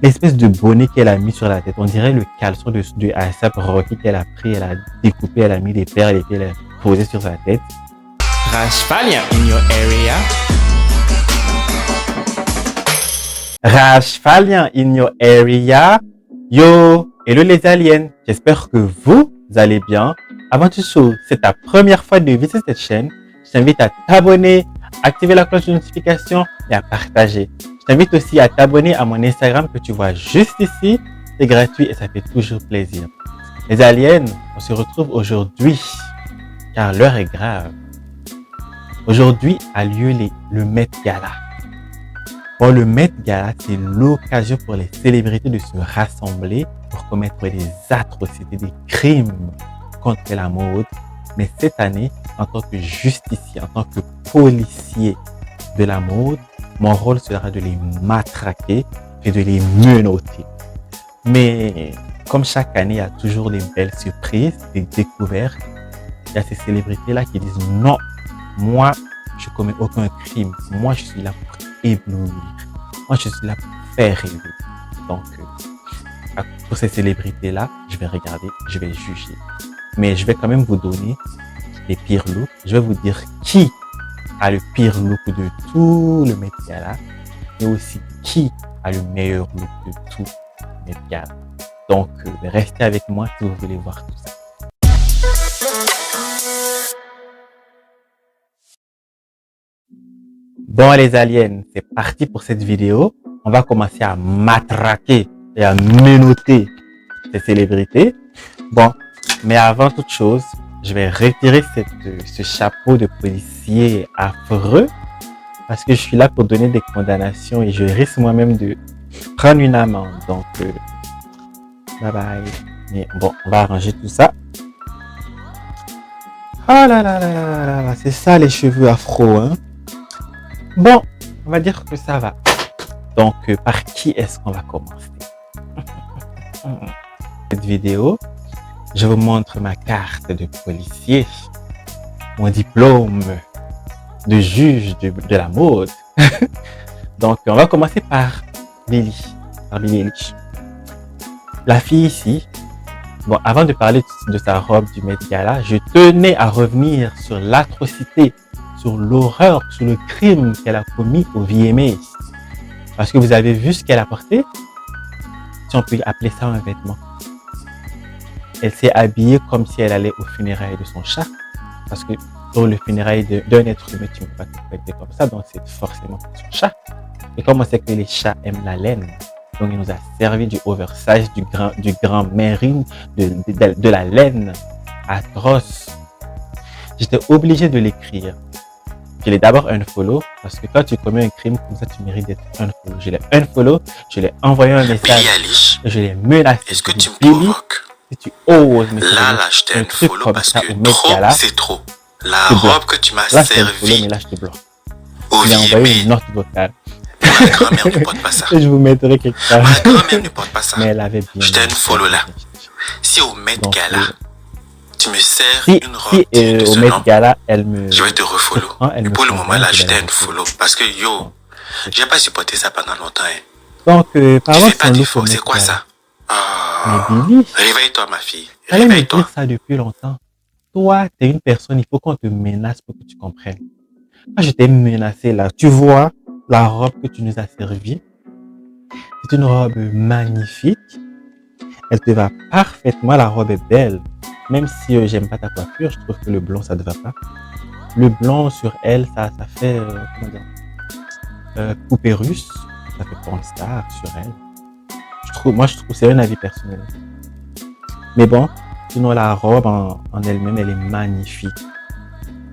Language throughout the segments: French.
l'espèce de bonnet qu'elle a mis sur la tête. On dirait le caleçon de A$AP Rocky qu'elle a pris, elle a découpé, elle a mis des perles et puis elle a posé sur sa tête. Rashfalian in your area. Rashfalian in your area. Yo, hello les aliens. J'espère que vous allez bien. Avant toute chose, c'est ta première fois de visiter cette chaîne. Je t'invite à t'abonner, activer la cloche de notification et à partager. Je t'invite aussi à t'abonner à mon Instagram que tu vois juste ici. C'est gratuit et ça fait toujours plaisir. Les aliens, on se retrouve aujourd'hui car l'heure est grave. Aujourd'hui a lieu le Met Gala. Bon, le Met Gala, c'est l'occasion pour les célébrités de se rassembler pour commettre des atrocités, des crimes contre la mode. Mais cette année, en tant que justicier, en tant que policier de la mode, mon rôle sera de les matraquer et de les menotter. Mais comme chaque année, il y a toujours des belles surprises, des découvertes. Il y a ces célébrités-là qui disent non, moi, je commets aucun crime. Moi, je suis là pour éblouir. Moi, je suis là pour faire rêver. Donc, pour ces célébrités-là, je vais regarder, je vais juger. Mais je vais quand même vous donner les pires looks. Je vais vous dire qui a le pire look de tout le Met Gala et aussi qui a le meilleur look de tout le Met Gala. Donc, restez avec moi si vous voulez voir tout ça. Bon les aliens, c'est parti pour cette vidéo. On va commencer à matraquer et à menotter ces célébrités. Bon, mais avant toute chose, je vais retirer ce chapeau de policier affreux parce que je suis là pour donner des condamnations et je risque moi-même de prendre une amende. Donc, bye bye. Mais bon, on va arranger tout ça. Ah là là là là là, c'est ça les cheveux afro, hein. Bon, on va dire que ça va. Donc, par qui est-ce qu'on va commencer? Cette vidéo, je vous montre ma carte de policier, mon diplôme de juge de la mode. Donc, on va commencer par Billie Eilish. La fille ici, bon, avant de parler de sa robe du Met Gala, je tenais à revenir sur l'atrocité, sur l'horreur, sur le crime qu'elle a commis au VMAs. Parce que vous avez vu ce qu'elle a porté? Si on peut appeler ça un vêtement. Elle s'est habillée comme si elle allait aux funérailles de son chat. Parce que pour le funérailles d'un être humain, tu ne peux pas te habiller comme ça. Donc c'est forcément pour son chat. Et comme on sait que les chats aiment la laine, donc il nous a servi du oversize, du grand merino, de la laine atroce. J'étais obligé de l'écrire. Je l'ai d'abord unfollow parce que quand tu commets un crime comme ça, tu mérites d'être unfollow. Je l'ai unfollow, je l'ai envoyé un message, je l'ai menacé. Est-ce que tu me provoques? Si tu oses me là, je t'ai unfollow parce que trop, c'est trop. La robe que tu m'as servie. Mais là, je te bloque. Je l'ai envoyé une note vocale. Ma grand-mère ne porte pas ça. Je vous mettrai quelque part. Ma grand-mère ne porte pas ça. Mais elle avait bien. Je t'ai unfollow là. Si au Met Gala, tu me sers si, une robe de au ce Met nom, Gala, elle me... je vais te refollow. Et pour le moment là, je t'ai unfollow parce que yo, j'ai pas supporté ça pendant longtemps. Hein. Donc, parlons de son look. C'est quoi ça? Mais Billie, réveille-toi ma fille. Fallait me dire ça depuis longtemps. Toi, t'es une personne, il faut qu'on te menace pour que tu comprennes. Quand je t'ai menacé là, tu vois la robe que tu nous as servie. C'est une robe magnifique. Elle te va parfaitement, la robe est belle. Même si j'aime pas ta coiffure, je trouve que le blond ça te va pas. Le blond sur elle, ça fait comment dire, poupée russe, ça fait porn star sur elle. Moi je trouve c'est un avis personnel. Mais bon, sinon la robe en elle-même, elle est magnifique.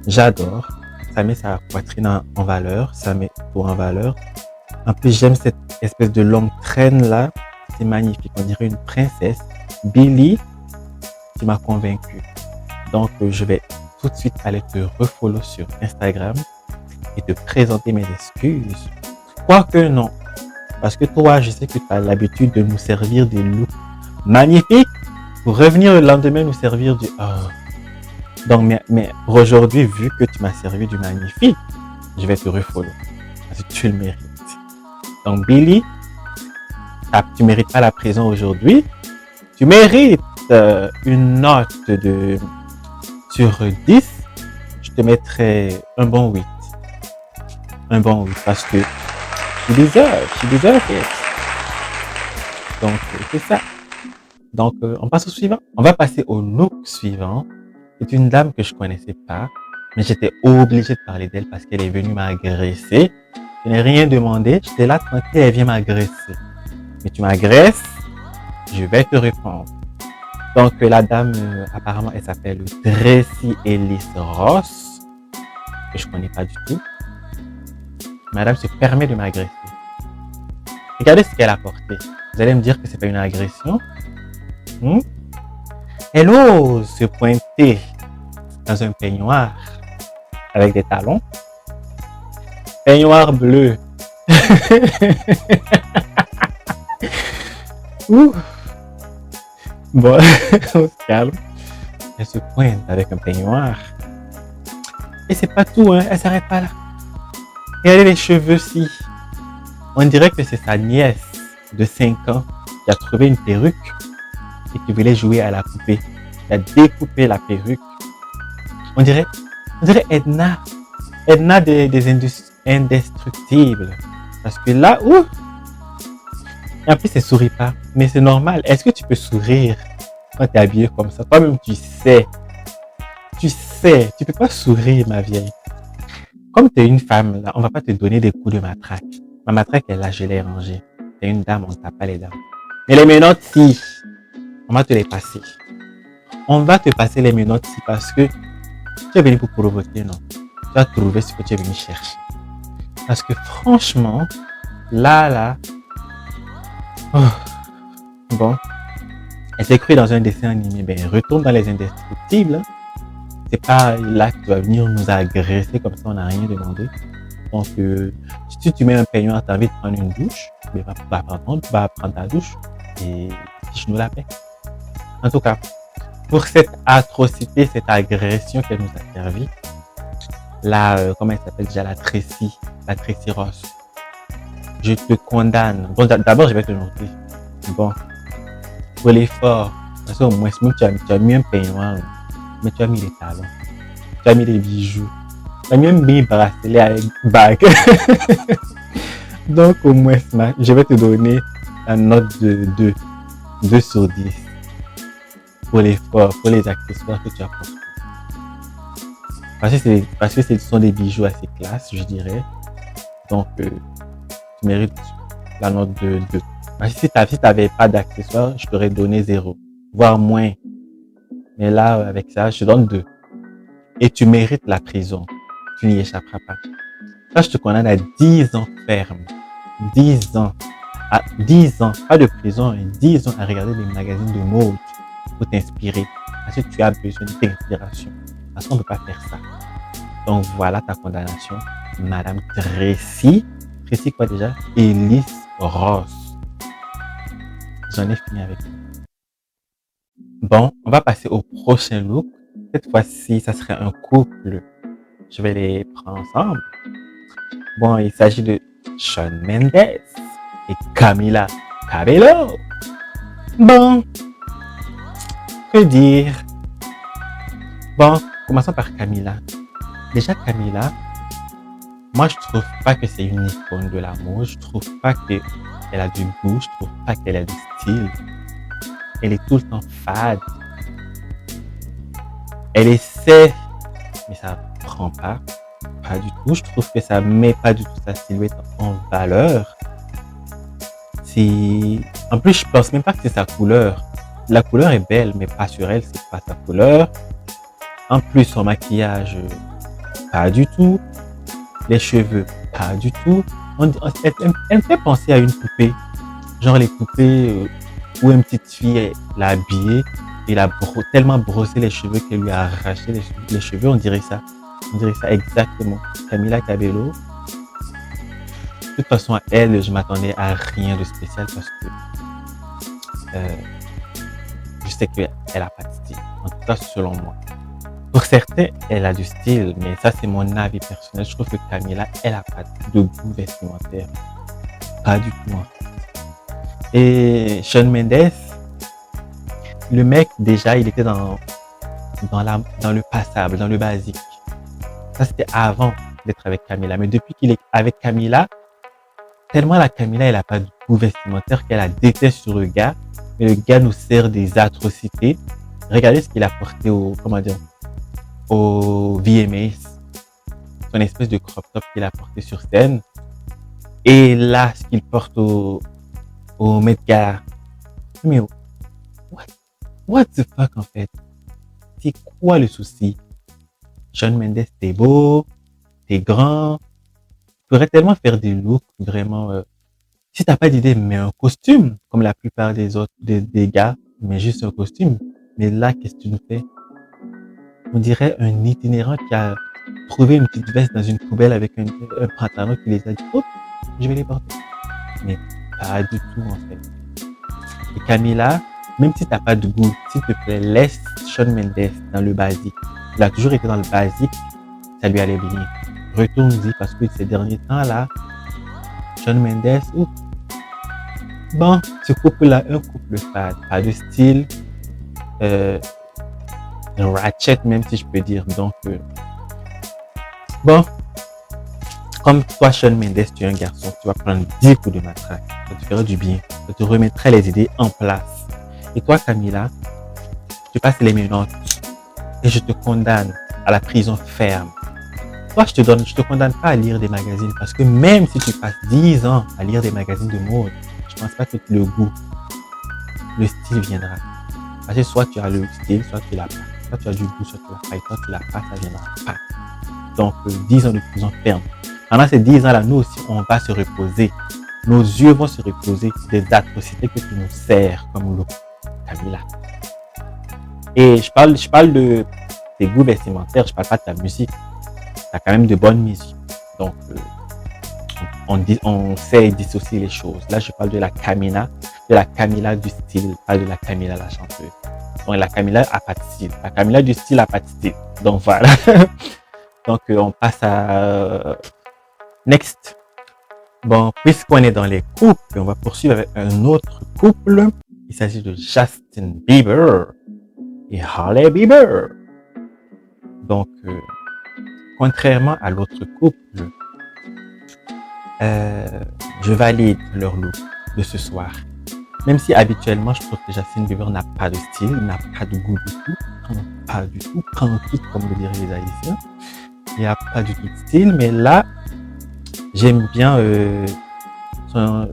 J'adore. Ça met sa poitrine en valeur, ça met tout en valeur. En plus, j'aime cette espèce de longue traîne là. C'est magnifique, on dirait une princesse. Billie, tu m'as convaincu. Donc, je vais tout de suite aller te refollow sur Instagram et te présenter mes excuses. Quoique non, parce que toi, je sais que tu as l'habitude de nous servir des looks magnifiques pour revenir le lendemain nous servir du Donc, mais aujourd'hui, vu que tu m'as servi du magnifique, je vais te refollow parce que tu le mérites. Donc, Billie, tu mérites pas la prison aujourd'hui. Tu mérites une note sur 10. Je te mettrai un bon 8. Un bon 8 parce que tu deserves it. Donc, c'est ça. Donc, on passe au suivant. On va passer au look suivant. C'est une dame que je connaissais pas, mais j'étais obligé de parler d'elle parce qu'elle est venue m'agresser. Je n'ai rien demandé. J'étais là tranquille, elle vient m'agresser. Mais tu m'agresses, je vais te répondre. Donc, la dame, apparemment, elle s'appelle Tracy Ellis Ross, que je connais pas du tout. Madame se permet de m'agresser. Regardez ce qu'elle a porté. Vous allez me dire que c'est pas une agression. Elle ose se pointer dans un peignoir avec des talons. Peignoir bleu. Ouh. Bon, on se calme. Elle se pointe avec un peignoir. Et c'est pas tout, hein. Elle s'arrête pas là. Regardez les cheveux-ci. On dirait que c'est sa nièce de 5 ans qui a trouvé une perruque et qui voulait jouer à la poupée. Elle a découpé la perruque. On dirait Edna. Edna des indestructibles. Parce que là, ouh! Et en plus, elle sourit pas. Mais c'est normal. Est-ce que tu peux sourire quand tu es habillé comme ça? Toi-même, tu sais. Tu peux pas sourire, ma vieille. Comme tu es une femme, là, on va pas te donner des coups de matraque. Ma matraque est là, je l'ai rangée. Tu es une dame, on ne tape pas les dames. Mais les menottes, si. On va te les passer. On va te passer les menottes, si, parce que tu es venu pour provoquer, non? Tu vas trouver ce que tu es venu chercher. Parce que franchement, là, oh, bon, elle s'est crue dans un dessin animé. Ben, retourne dans les indestructibles. C'est pas là que tu vas venir nous agresser comme ça, on n'a rien demandé. Donc, si tu mets un peignoir, tu as envie de prendre une douche, ben, va prendre ta douche et fiche-nous la paix. En tout cas, pour cette atrocité, cette agression qu'elle nous a servi, là, comment elle s'appelle déjà, la Tracy Ross. Je te condamne. Bon, d'abord, je vais te noter. Bon, pour l'effort, parce qu'au moins, tu as mis un peignoir, mais tu as mis les talons, tu as mis les bijoux, tu as mis un bracelet avec bague. Donc, au moins, je vais te donner la note de 2 sur 10 pour l'effort, pour les accessoires que tu as portés. Parce que ce sont des bijoux assez classe, je dirais. Donc, tu mérites la note de 2. Parce que si tu n'avais pas d'accessoires, je t'aurais donné 0, voire moins. Mais là, avec ça, je te donne 2. Et tu mérites la prison. Tu n'y échapperas pas. Ça, je te condamne à 10 ans ferme. 10 ans. À 10 ans. Pas de prison, mais 10 ans à regarder des magazines de mode pour t'inspirer. Parce que tu as besoin d'inspiration. Parce qu'on ne peut pas faire ça. Donc, voilà ta condamnation. Madame Tracy. Tracy quoi déjà? Ellis Ross. J'en ai fini avec vous. Bon, on va passer au prochain look. Cette fois-ci, ça serait un couple. Je vais les prendre ensemble. Bon, il s'agit de Shawn Mendes et Camila Cabello. Bon, que dire? Bon, commençons par Camila. Déjà, Camila, moi, je trouve pas que c'est une icône de la mode. Je trouve pas qu'elle a du goût. Je trouve pas qu'elle a du style. Elle est tout le temps fade. Elle essaie, mais ça prend pas. Pas du tout. Je trouve que ça met pas du tout sa silhouette en valeur. En plus, je pense même pas que c'est sa couleur. La couleur est belle, mais pas sur elle, c'est pas sa couleur. En plus, son maquillage, pas du tout. Les cheveux, pas du tout. Elle me fait penser à une poupée. Genre les poupées où une petite fille l'a habillée et l'a tellement brossé les cheveux qu'elle lui a arraché les cheveux. On dirait ça. On dirait ça exactement. Camila Cabello. De toute façon, à elle, je m'attendais à rien de spécial parce que je sais qu'elle a pas de style. En tout cas, selon moi. Pour certains, elle a du style, mais ça, c'est mon avis personnel. Je trouve que Camila, elle a pas de goût vestimentaire. Pas du tout, en fait. Et Shawn Mendes, le mec, déjà, il était dans le passable, dans le basique. Ça, c'était avant d'être avec Camila. Mais depuis qu'il est avec Camila, tellement la Camila, elle a pas de goût vestimentaire qu'elle a déteste sur le gars. Mais le gars nous sert des atrocités. Regardez ce qu'il a porté au VMAs. Son espèce de crop top qu'il a porté sur scène. Et là, ce qu'il porte au Met Gala. Mais what the fuck, en fait? C'est quoi le souci? Shawn Mendes, t'es beau, t'es grand. Tu pourrais tellement faire des looks vraiment. Si t'as pas d'idée, mets un costume, comme la plupart des autres, des gars, mais juste un costume. Mais là, qu'est-ce que tu nous fais? On dirait un itinérant qui a trouvé une petite veste dans une poubelle avec un pantalon qui les a dit, oh, je vais les porter. Mais pas du tout, en fait. Et Camila, même si t'as pas de goût, s'il te plaît, laisse Shawn Mendes dans le basique. Il a toujours été dans le basique, ça lui allait bien. Retourne-y parce que ces derniers temps-là, Shawn Mendes, bon, ce couple-là, un couple fade, pas de style, ratchet même si je peux dire. Donc, bon, comme toi, Shawn Mendes, tu es un garçon, tu vas prendre 10 coups de matraque, ça te fera du bien, ça te remettra les idées en place. Et toi, Camila, tu passes les menottes et je te condamne à la prison ferme. Toi, je te condamne pas à lire des magazines parce que même si tu passes 10 ans à lire des magazines de mode, je pense pas que le goût, le style viendra. Parce que soit tu as le style, soit tu l'as pas. Soit tu as du goût, soit tu l'as pas. Et soit tu l'as pas, ça viendra pas. Donc, 10 ans de prison ferme. Pendant ces 10 ans-là, nous aussi, on va se reposer. Nos yeux vont se reposer des atrocités que tu nous sers comme look, Camila. Et je parle de tes goûts vestimentaires, je parle pas de ta musique. T'as quand même de bonnes musiques. Donc, on sait dissocier les choses. Là, je parle de la Camila du style, pas de la Camila la chanteuse. Donc, la Camila a pas de style. La Camila du style a pas de style. Donc, voilà. Donc, on passe à next. Bon, puisqu'on est dans les couples, on va poursuivre avec un autre couple. Il s'agit de Justin Bieber et Hailey Bieber. Donc, contrairement à l'autre couple, je valide leur look de ce soir. Même si habituellement, je trouve que Justin Bieber n'a pas de style, n'a pas de goût du tout, pas du tout, tranquille comme le diraient les Haïtiens. Il n'y a pas du tout de style, mais là, j'aime bien son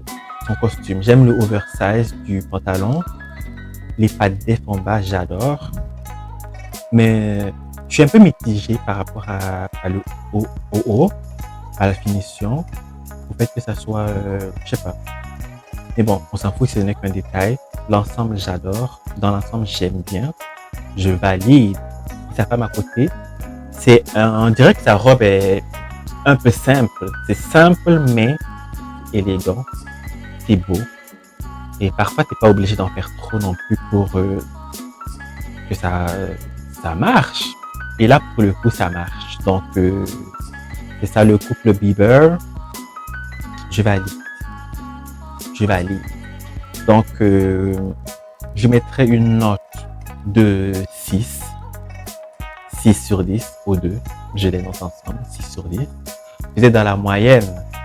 costume. J'aime le oversize du pantalon, les pattes def en bas, j'adore. Mais je suis un peu mitigé par rapport au haut, à la finition, au fait que ça soit, je sais pas. Mais bon, on s'en fout, ce n'est qu'un détail. L'ensemble, j'adore. Dans l'ensemble, j'aime bien. Je valide. Et sa femme à côté, on dirait que sa robe est un peu simple. C'est simple, mais élégant. C'est beau. Et parfois, t'es pas obligé d'en faire trop non plus pour que ça marche. Et là, pour le coup, ça marche. Donc, c'est ça le couple Bieber. Je valide. Donc, je mettrai une note de 6. 6 sur 10 aux deux. Je les note ensemble. 6 sur 10. Vous êtes dans la moyenne.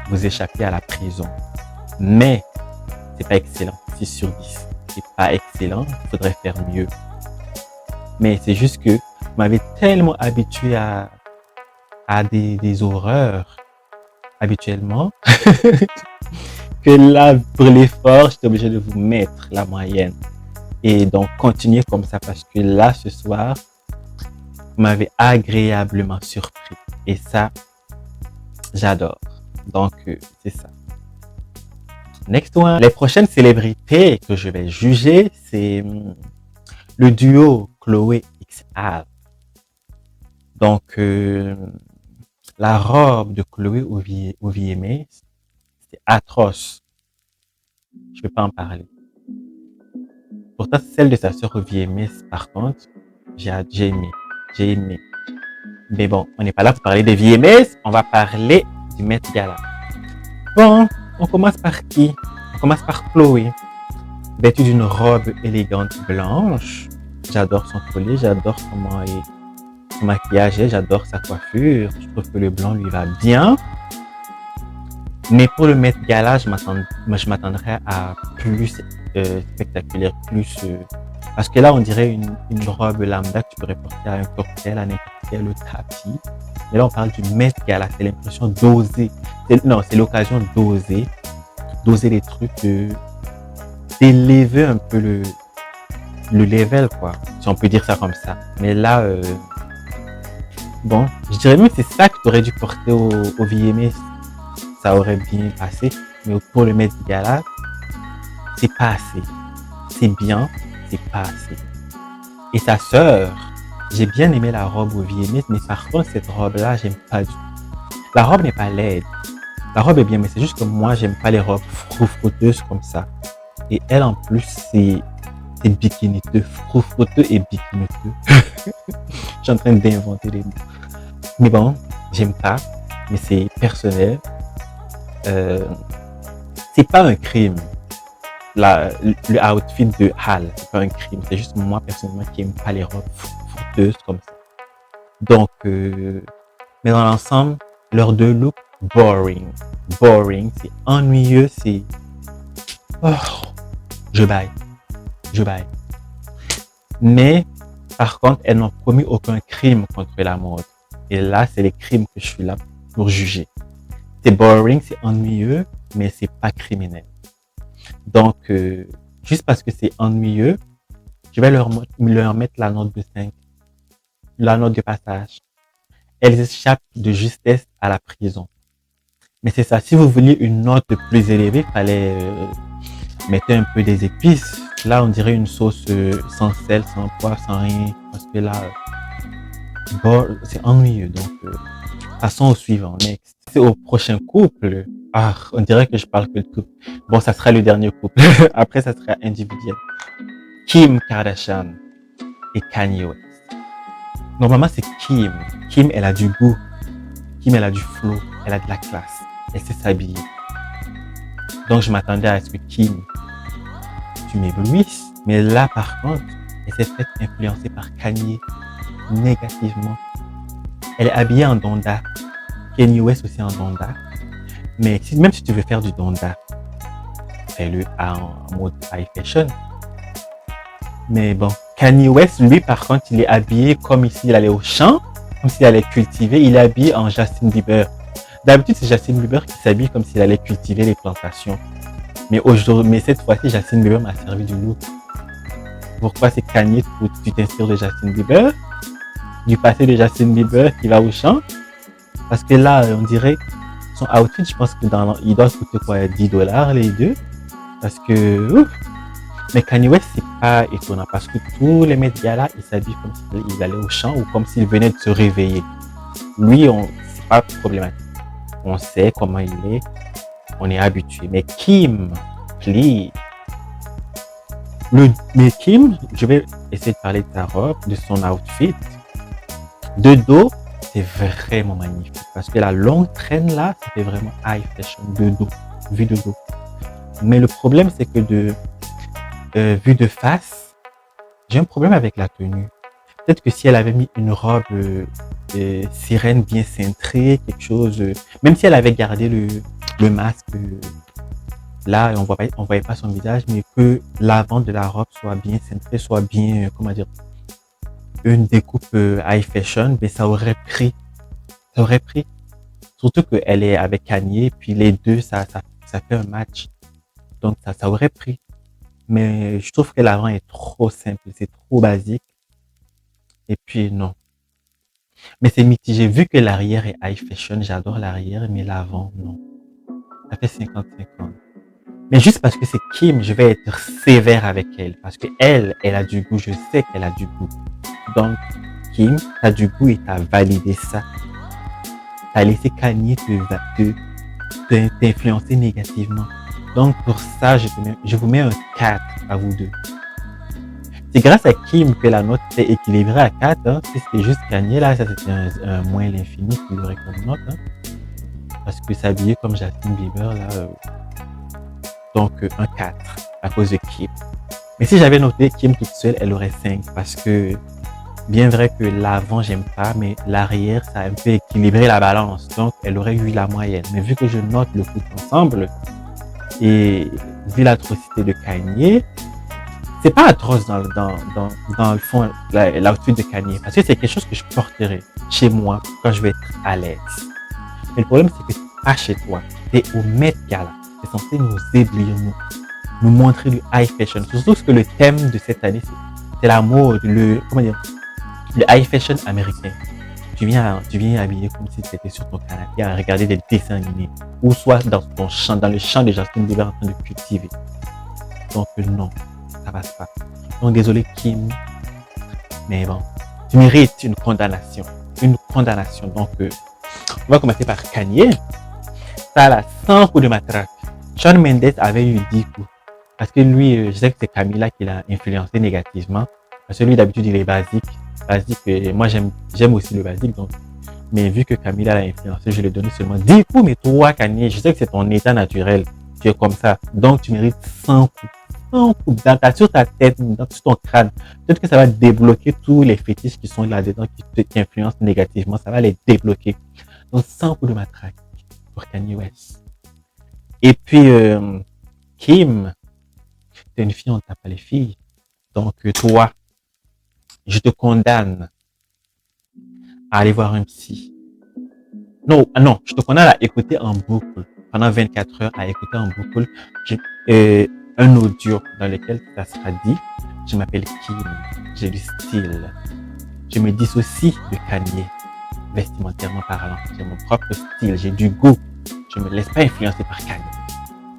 Vous échappez à la prison. Mais, c'est pas excellent. 6 sur 10. C'est pas excellent. Il faudrait faire mieux. Mais c'est juste que vous m'avez tellement habitué à des horreurs habituellement que là, pour l'effort, j'étais obligé de vous mettre la moyenne. Et donc, continuez comme ça parce que là, ce soir, vous m'avez agréablement surpris. Et ça, j'adore. Donc, c'est ça. Next one. Les prochaines célébrités que je vais juger, c'est le duo Chloé x Al. Donc, la robe de Chloé au VMA, c'était atroce. Je peux pas en parler. Pourtant, celle de sa sœur au VMA, par contre, j'ai aimé. Mais bon, on n'est pas là pour parler des VMA, on va parler du Met Gala. Bon, on commence par qui? On commence par Chloé. vêtue d'une robe élégante blanche. J'adore son collier, j'adore son maquillage, j'adore sa coiffure. Je trouve que le blanc lui va bien. Mais pour le Met Gala, je m'attendrais à plus spectaculaire, plus... parce que là, on dirait une robe lambda que tu pourrais porter à un cocktail, à n'importe quel tapis. Mais là, on parle du Met Gala. C'est l'impression d'oser. C'est l'occasion d'oser les trucs, d'élever un peu le level, quoi. Si on peut dire ça comme ça. Mais là, bon, je dirais même que c'est ça que tu aurais dû porter au VMA. Ça aurait bien passé. Mais pour le Met Gala, c'est pas assez. C'est bien, c'est pas assez. Et sa sœur, j'ai bien aimé la robe au VMA, mais par contre, cette robe-là, j'aime pas du tout. La robe n'est pas laide. La robe est bien, mais c'est juste que moi, j'aime pas les robes froufroteuses comme ça. Et elle, en plus, c'est bikiniteux, froufroteux et bikiniteux. Je suis en train d'inventer les mots. Mais bon, j'aime pas, mais c'est personnel. C'est pas un crime. Le outfit de Hal, c'est pas un crime. C'est juste moi, personnellement, qui aime pas les robes froufroteuses comme ça. Donc, mais dans l'ensemble, leurs deux looks, boring, c'est ennuyeux, c'est... Oh, je baille. Mais, par contre, elles n'ont commis aucun crime contre la mode. Et là, c'est les crimes que je suis là pour juger. C'est boring, c'est ennuyeux, mais c'est pas criminel. Donc, juste parce que c'est ennuyeux, je vais leur mettre la note de 5. La note de passage. Elles échappent de justesse à la prison. Mais c'est ça, si vous vouliez une note plus élevée, il fallait mettre un peu des épices. Là, on dirait une sauce sans sel, sans poivre, sans rien. Parce que là, c'est ennuyeux. Donc, passons au suivant. Next. C'est au prochain couple. Ah, on dirait que je parle que de couple. Bon, ça sera le dernier couple. Après, ça sera individuel. Kim Kardashian et Kanye West. Normalement, c'est Kim. Kim, elle a du goût. Kim, elle a du flow. Elle a de la classe. Elle sait s'habiller. Donc, je m'attendais à ce que Kim, tu m'éblouisses. Mais là, par contre, elle s'est faite influencer par Kanye négativement. Elle est habillée en donda. Kanye West aussi en donda. Mais même si tu veux faire du donda, fais-le en mode high fashion. Mais bon, Kanye West, lui, par contre, il est habillé comme s'il allait au champ, comme s'il allait cultiver. Il est habillé en Justin Bieber. D'habitude, c'est Justin Bieber qui s'habille comme s'il allait cultiver les plantations. Mais cette fois-ci, Justin Bieber m'a servi du look. Pourquoi c'est Kanye, tu t'inspires de Justin Bieber? Du passé de Justin Bieber qui va au champ? Parce que là, on dirait, son outfit, je pense que il doit coûter quoi, $10 les deux? Parce que, mais Kanye West, c'est pas étonnant parce que tous les Met Gala, ils s'habillent comme s'ils allaient au champ ou comme s'ils venaient de se réveiller. Lui, c'est pas problématique. On sait comment il est. On est habitué. Mais Kim, please. Mais Kim, je vais essayer de parler de sa robe, de son outfit. De dos, c'est vraiment magnifique. Parce que la longue traîne là, ça fait vraiment high fashion de dos, vue de dos. Mais le problème, c'est que vue de face, j'ai un problème avec la tenue. Peut-être que si elle avait mis une robe sirène bien cintrée, quelque chose, même si elle avait gardé le masque, là, on voyait pas son visage, mais que l'avant de la robe soit bien cintré, soit bien, comment dire, une découpe high fashion, mais ça aurait pris. Surtout qu'elle est avec Kanye, puis les deux, ça fait un match. Donc, ça aurait pris. Mais je trouve que l'avant est trop simple, c'est trop basique. Et puis, non. Mais c'est mitigé. Vu que l'arrière est high fashion, j'adore l'arrière, mais l'avant, non. Ça fait 50-50. Mais juste parce que c'est Kim, je vais être sévère avec elle. Parce que elle a du goût. Je sais qu'elle a du goût. Donc, Kim, t'as du goût et t'as validé ça. T'as laissé Kanye t'influencer négativement. Donc, pour ça, je vous mets un 4 à vous deux. C'est grâce à Kim que la note s'est équilibrée à 4. Hein. Si c'était juste Kanye, là, ça c'était un moins l'infini qu'il aurait comme note. Hein. Parce que s'habiller comme Justin Bieber, là, donc un 4. à cause de Kim. Mais si j'avais noté Kim toute seule, elle aurait 5 parce que bien vrai que l'avant, j'aime pas, mais l'arrière, ça a un peu équilibré la balance. Donc, elle aurait eu la moyenne. Mais vu que je note le couple ensemble et vu l'atrocité de Kanye, c'est pas atroce dans le fond, l'outfit de Kanye, parce que c'est quelque chose que je porterai chez moi quand je vais être à l'aise. Mais le problème, c'est que c'est pas chez toi. T'es au Met Gala. C'est censé nous éblouir, nous montrer du high fashion. Surtout que le thème de cette année, c'est la mode, le high fashion américain. Tu viens habillé comme si tu étais sur ton canapé à regarder des dessins animés, ou soit dans le champ de Justin Bieber en train de cultiver. Donc non, ça passe pas. Donc désolé Kim, mais bon, tu mérites une condamnation. Donc on va commencer par Kanye. Ça a 100 coups de matraque. Shawn Mendes avait eu 10 coups. Parce que lui, je sais que c'est Camila qui l'a influencé négativement. Parce que lui, d'habitude, il est basique. Moi, j'aime aussi le basique. Donc, mais vu que Camila l'a influencé, je lui ai donné seulement 10 coups. Mais toi, Kanye, je sais que c'est ton état naturel. Tu es comme ça. Donc, tu mérites 100 coups. 100 coups sur ta tête, sur ton crâne. Peut-être que ça va débloquer tous les fétiches qui sont là-dedans, qui influencent négativement. Ça va les débloquer. Donc, 100 coups de matraque pour Kanye West. Et puis, Kim, t'es une fille, on ne tape pas les filles. Donc, toi, je te condamne à aller voir un psy. Non, je te condamne à écouter en boucle, pendant 24 heures, à écouter en boucle un audio dans lequel ça sera dit, je m'appelle Kim, j'ai du style, je me dissocie de Kanye, vestimentairement parlant, j'ai mon propre style, j'ai du goût, je me laisse pas influencer par Kanye.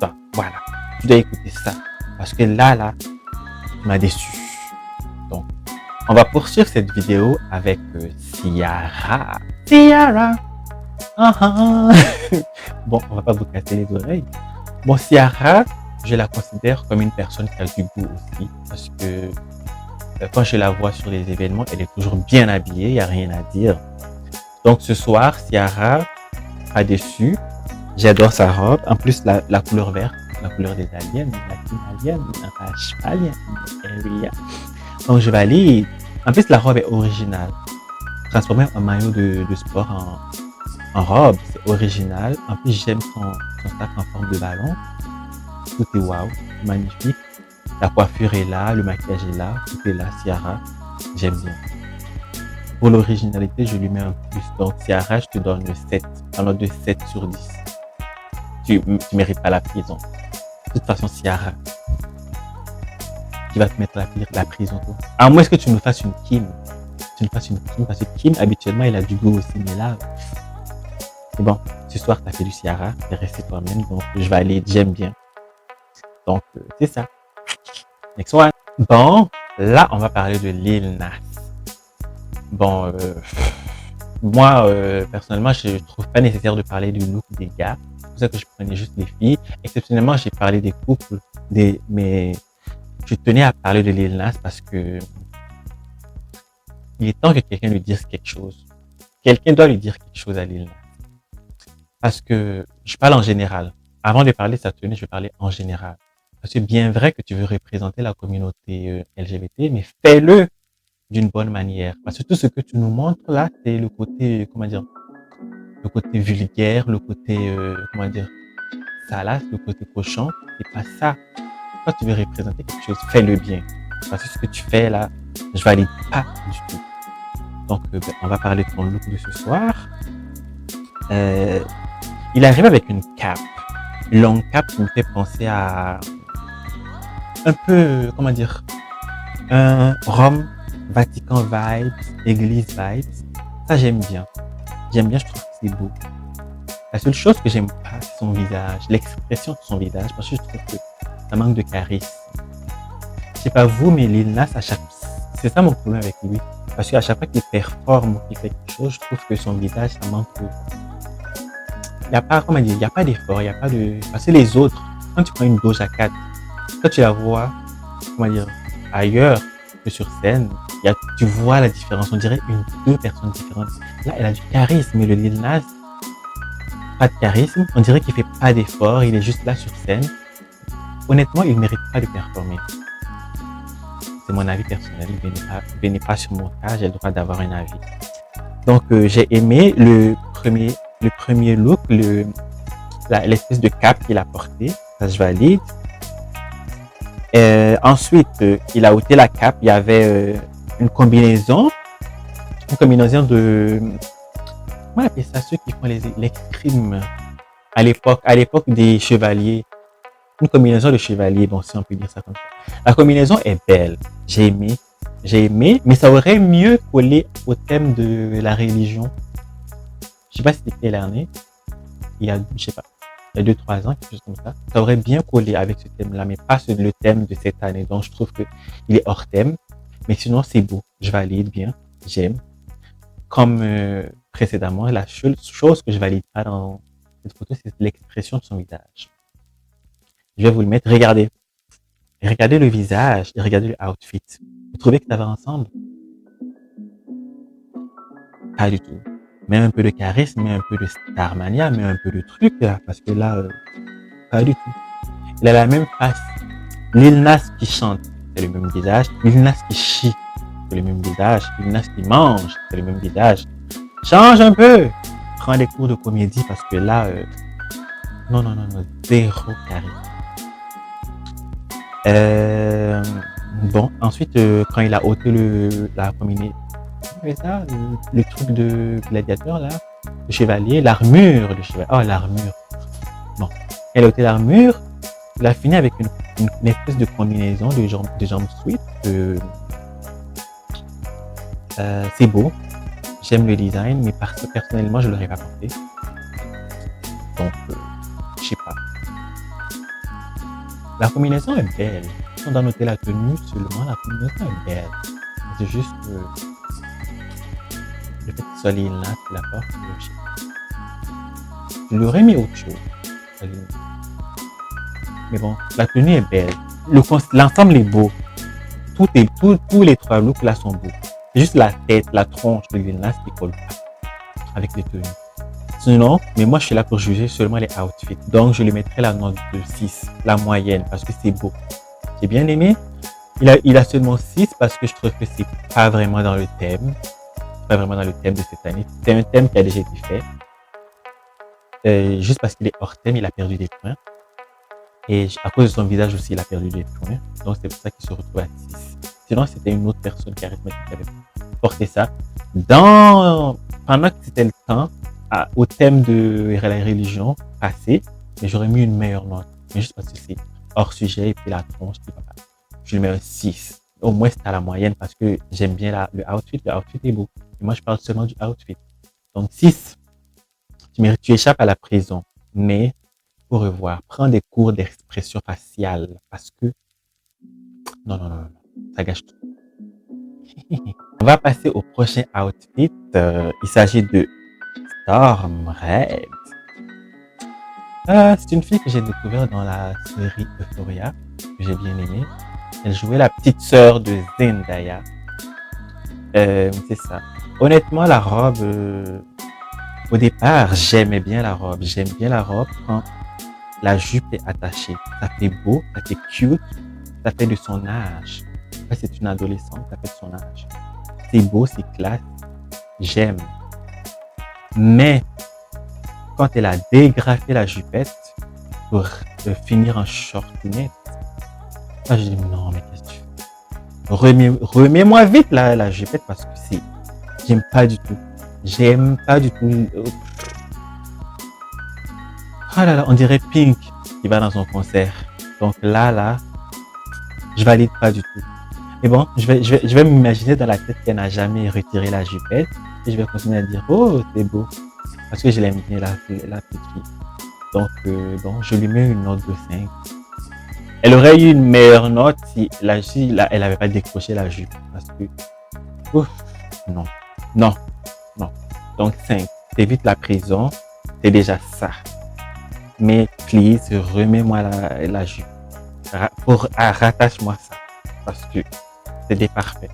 Donc, voilà, tu dois écouter ça, parce que là, tu m'as déçu. Donc, on va poursuivre cette vidéo avec Ciara. Bon, on va pas vous casser les oreilles. Bon, Ciara, je la considère comme une personne qui a du goût aussi, parce que quand je la vois sur les événements, elle est toujours bien habillée, il n'y a rien à dire. Donc ce soir, Ciara, pas déçue, j'adore sa robe, en plus la couleur verte, la couleur des aliens, la team alien, la Rash Falien, Area. Donc je vais aller, en plus la robe est originale, transformée en maillot de sport en robe, c'est original. En plus j'aime son sac en forme de ballon. Tout est waouh, magnifique. La coiffure est là, le maquillage est là, tout est là, Ciara, j'aime bien. Pour l'originalité, je lui mets un plus. Donc Ciara, je te donne le 7, un note de 7 sur 10. Tu mérites pas la prison. De toute façon, Ciara, qui va te mettre la prison, toi. À moins que tu nous fasses une Kim. Tu nous fasses une Kim, parce que Kim, habituellement, il a du goût aussi, mais là, c'est bon. Ce soir, tu as fait du Ciara, tu es resté toi-même, donc je vais aller, j'aime bien. Donc, c'est ça. Next one. Bon, là, on va parler de Lil Nas. Bon, moi, personnellement, je trouve pas nécessaire de parler du look des gars. C'est pour ça que je prenais juste les filles. Exceptionnellement, j'ai parlé des couples, mais je tenais à parler de Lil Nas parce que il est temps que quelqu'un lui dise quelque chose. Quelqu'un doit lui dire quelque chose à Lil Nas. Parce que je parle en général. Avant de parler de sa tenue, je vais parler en général. Parce que bien vrai que tu veux représenter la communauté LGBT, mais fais-le d'une bonne manière. Parce que tout ce que tu nous montres là, c'est le côté, le côté vulgaire, le côté, salace, le côté cochon. C'est pas ça. Quand tu veux représenter quelque chose, fais-le bien. Parce que ce que tu fais là, je valide pas du tout. Donc, on va parler de ton look de ce soir. Il arrive avec une cape. Une longue cape qui me fait penser à un peu, un Rome, Vatican vibes, église vibes. Ça, j'aime bien. Je trouve que c'est beau. La seule chose que j'aime pas, c'est son visage, l'expression de son visage, parce que je trouve que ça manque de charisme. Je sais pas vous, mais Lil Nas, c'est ça mon problème avec lui. Parce qu'à chaque fois qu'il performe ou qu'il fait quelque chose, je trouve que son visage, ça manque de... Il n'y a pas, il n'y a pas d'effort, il n'y a pas de... Parce que les autres, quand tu prends une Doja Cat, quand tu la vois, ailleurs que sur scène, tu vois la différence. On dirait deux personnes différentes. Là, elle a du charisme, mais le Lil Nas, pas de charisme. On dirait qu'il fait pas d'effort, il est juste là sur scène. honnêtement, il ne mérite pas de performer. C'est mon avis personnel. Venez pas sur mon cas, j'ai le droit d'avoir un avis. Donc, j'ai aimé le premier look, l'espèce de cape qu'il a porté. Ça, je valide. Ensuite, il a ôté la cape. Il y avait une combinaison de, comment on appelle ça, ceux qui font l'escrime à l'époque des chevaliers. Une combinaison de chevaliers, bon, si on peut dire ça comme ça. La combinaison est belle. J'ai aimé, mais ça aurait mieux collé au thème de la religion. Je sais pas si c'était quelle année. Il y a 2-3 ans, quelque chose comme ça. Ça aurait bien collé avec ce thème-là, mais pas le thème de cette année. Donc, je trouve que il est hors thème. Mais sinon, c'est beau. Je valide bien. J'aime. Comme précédemment, la seule chose que je valide pas dans cette photo, c'est l'expression de son visage. Je vais vous le mettre. Regardez. Regardez le visage et regardez le outfit. Vous trouvez que ça va ensemble? Pas du tout. Mets un peu de charisme, mets un peu de Starmania, mets un peu de truc là, parce que là, pas du tout. Il a la même face. Lil Nas qui chante, c'est le même visage. Lil Nas qui chie, c'est le même visage. Lil Nas qui mange, c'est le même visage. Change un peu. Prends des cours de comédie parce que là, non, zéro charisme. Bon, ensuite, quand il a ôté le truc de gladiateur là, le chevalier, l'armure de chevalier. Oh, l'armure. Bon, elle a ôté l'armure, il a fini avec une espèce de combinaison de jambes sweet. C'est beau, j'aime le design, mais parce que personnellement, je l'aurais pas porté. Donc, je sais pas. La combinaison est belle. Si on doit noter la tenue seulement, la combinaison est belle. C'est juste le fait que ce soit Lil Nas qui la porte, je sais pas. Je l'aurais mis autre chose. Mais bon, la tenue est belle. L'ensemble est beau. Tous les 3 looks là sont beaux. C'est juste la tête, la tronche de Lil Nas qui colle pas avec les tenues. Sinon, mais moi je suis là pour juger seulement les outfits. Donc je lui mettrai la note de 6, la moyenne, parce que c'est beau. J'ai bien aimé. Il a seulement 6 parce que je trouve que c'est pas vraiment dans le thème. C'est pas vraiment dans le thème de cette année. C'est un thème qui a déjà été fait. Juste parce qu'il est hors thème, il a perdu des points. Et à cause de son visage aussi, il a perdu des points. Donc c'est pour ça qu'il se retrouve à 6. Sinon, c'était une autre personne charismatique qui avait porté ça. Pendant que c'était le temps, au thème de la religion passé, mais j'aurais mis une meilleure note. Mais juste parce que c'est hors sujet et puis la tronche, je lui mets un 6. Au moins, c'est à la moyenne parce que j'aime bien le outfit. Le outfit est beau. Et moi, je parle seulement du outfit. Donc, 6. Tu échappes à la prison. Mais, faut revoir. Prends des cours d'expression faciale parce que, non. Ça gâche tout. On va passer au prochain outfit. Il s'agit de Storm Red. C'est une fille que j'ai découverte dans la série Euphoria, que j'ai bien aimée. Elle jouait la petite sœur de Zendaya. C'est ça. Honnêtement, la robe, au départ, j'aimais bien la robe. J'aime bien la robe quand la jupe est attachée. Ça fait beau, ça fait cute, ça fait de son âge. C'est une adolescente, ça fait de son âge. C'est beau, c'est classe. J'aime. Mais, quand elle a dégrafé la jupette pour finir en shortinette, je dis non, mais qu'est-ce que tu fais? Remets-moi vite la jupette parce que j'aime pas du tout. J'aime pas du tout. Oh là là, on dirait Pink qui va dans son concert. Donc là, je valide pas du tout. Mais bon, je vais m'imaginer dans la tête qu'elle n'a jamais retiré la jupette et je vais continuer à dire oh c'est beau parce que je l'aime bien la petite fille. Donc bon, je lui mets une note de 5. Elle aurait eu une meilleure note si elle avait pas décroché la jupe parce que non. Donc 5. T'évites la prison, c'est déjà ça. Mais please, remets-moi la jupe. Rattache-moi ça parce que c'était parfait.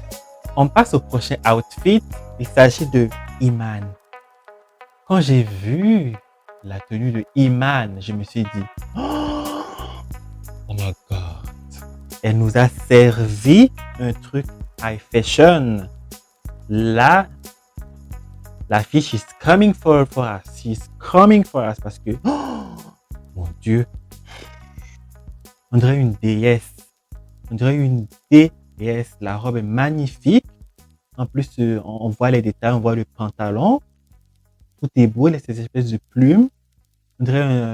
On passe au prochain outfit. Il s'agit de Iman. Quand j'ai vu la tenue de Iman, je me suis dit, oh my elle nous a servi un truc high fashion. Là, la fille, she's coming for us. She's coming for us parce que, oh, mon Dieu, on dirait une déesse. On dirait une déesse. La robe est magnifique. En plus, on voit les détails, on voit le pantalon. Tout est beau, ces espèces de plumes. On dirait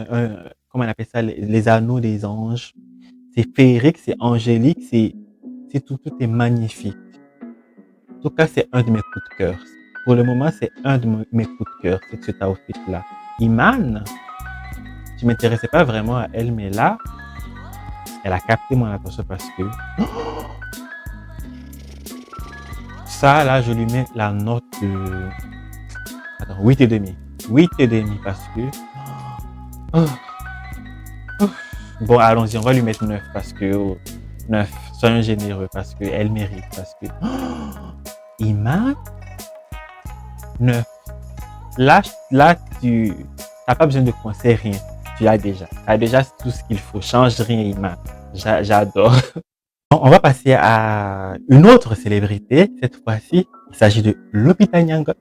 comment on appelle ça, les anneaux des anges. C'est féerique, c'est angélique, tout est magnifique. En tout cas, c'est un de mes coups de cœur. Pour le moment, c'est un de mes coups de cœur, c'est cet outfit-là. Iman, je m'intéressais pas vraiment à elle, mais là, elle a capté mon attention parce que ça, là, je lui mets la note de 8,5. 8,5 parce que bon, allons-y, on va lui mettre 9 parce que 9, soyons généreux parce qu'elle mérite. Parce que Iman, 9. Là, tu n'as pas besoin de conseils, rien. Tu l'as déjà. Tu as déjà tout ce qu'il faut. Change rien, Iman. J'adore. On va passer à une autre célébrité. Cette fois-ci, il s'agit de Lupita Nyong'o.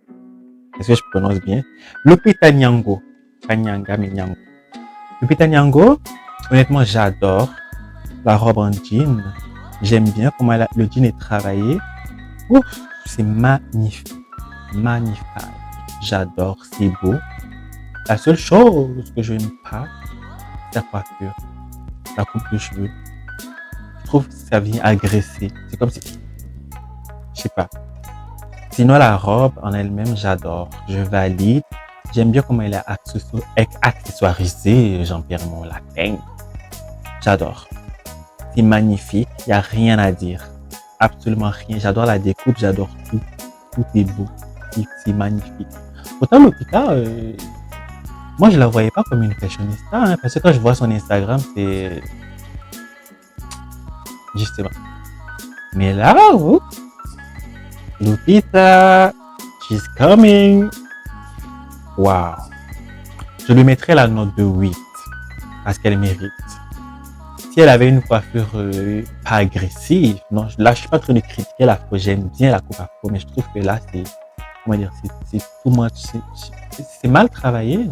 Est-ce que je prononce bien? Lupita Nyong'o. Pas Nyanga, mais Nyong'o. Lupita Nyong'o, honnêtement, j'adore la robe en jean. J'aime bien comment le jean est travaillé. Ouf, c'est magnifique. Magnifique. J'adore, c'est beau. La seule chose que je n'aime pas, c'est la coiffure. La coupe de cheveux. Je trouve que ça vient agresser. C'est comme si... Je sais pas. Sinon, la robe en elle-même, j'adore. Je valide. J'aime bien comment elle est accessoirisée. Jean-Pierre Montlatin. J'adore. C'est magnifique. Il n'y a rien à dire. Absolument rien. J'adore la découpe. J'adore tout. Tout est beau. C'est magnifique. Pourtant, Lupita, moi, je la voyais pas comme une fashionista. Hein, parce que quand je vois son Instagram, c'est... Justement. Mais là, Lupita, she's coming. Wow. Je lui mettrais la note de 8 parce qu'elle mérite. Si elle avait une coiffure pas agressive, non, là, je suis pas en train de critiquer l'afro. J'aime bien la coupe afro, mais je trouve que là, c'est too much. C'est mal travaillé.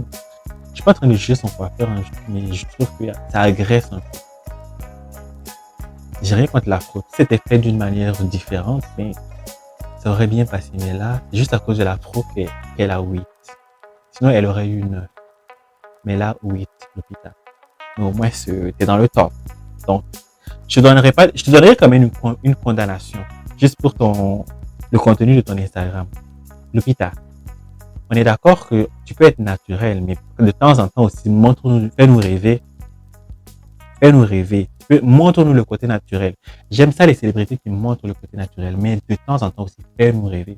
Je suis pas en train de juger son coiffeur, hein, mais je trouve que ça agresse un peu. J'ai rien contre l'afro. C'était fait d'une manière différente, mais ça aurait bien passé. Mais là, juste à cause de l'afro qu'elle a 8. Sinon, elle aurait eu 9. Mais là, 8, Lupita. Mais au moins, t'es dans le top. Donc, je te donnerais quand même une condamnation. Juste pour le contenu de ton Instagram. Lupita, on est d'accord que tu peux être naturel, mais de temps en temps aussi, montre-nous, fais-nous rêver. Fais-nous rêver. Montre-nous le côté naturel. J'aime ça, les célébrités qui montrent le côté naturel, mais de temps en temps aussi, fais-nous rêver.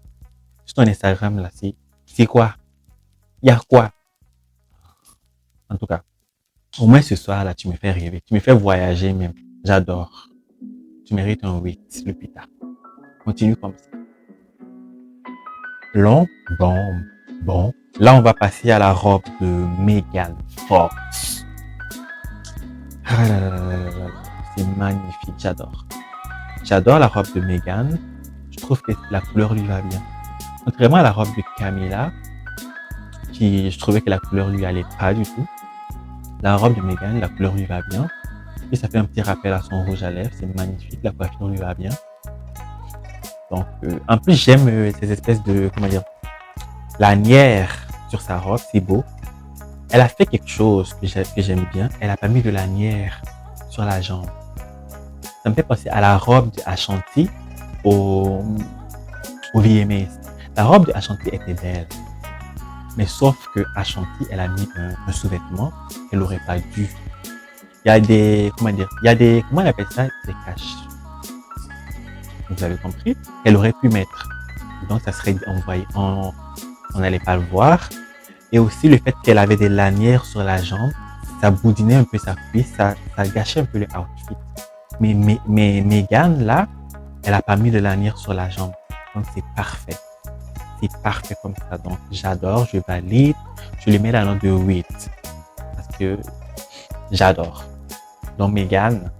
Sur ton Instagram, là, c'est quoi? Il y a quoi? En tout cas, au moins ce soir, là, tu me fais rêver. Tu me fais voyager même. J'adore. Tu mérites un 8, Lupita. Continue comme ça. Long, bon. Là, on va passer à la robe de Megan Fox. Ah là là là là là. C'est magnifique, j'adore. J'adore la robe de Megan. Je trouve que la couleur lui va bien. Contrairement à la robe de Camila, je trouvais que la couleur lui allait pas du tout. La robe de Megan, la couleur lui va bien. Et ça fait un petit rappel à son rouge à lèvres. C'est magnifique, la coiffure lui va bien. Donc, en plus, j'aime ces espèces de, lanières sur sa robe, c'est beau. Elle a fait quelque chose que j'aime bien. Elle a pas mis de lanière sur la jambe. Ça me fait penser à la robe de Ashanti au VMAs. La robe de Ashanti était belle. Mais sauf que Ashanti, elle a mis un sous-vêtement qu'elle n'aurait pas dû. Il y a des, comment on appelle ça? Des caches. Vous avez compris? Elle aurait pu mettre. Donc, ça serait envoyé, on n'allait pas le voir. Et aussi, le fait qu'elle avait des lanières sur la jambe, ça boudinait un peu sa cuisse, ça gâchait un peu le outfit. Mais Megan, là, elle a pas mis de lanières sur la jambe. Donc, c'est parfait. C'est parfait comme ça. Donc, j'adore, je valide. Je lui mets la note de 8. Parce que j'adore. Donc, Megan,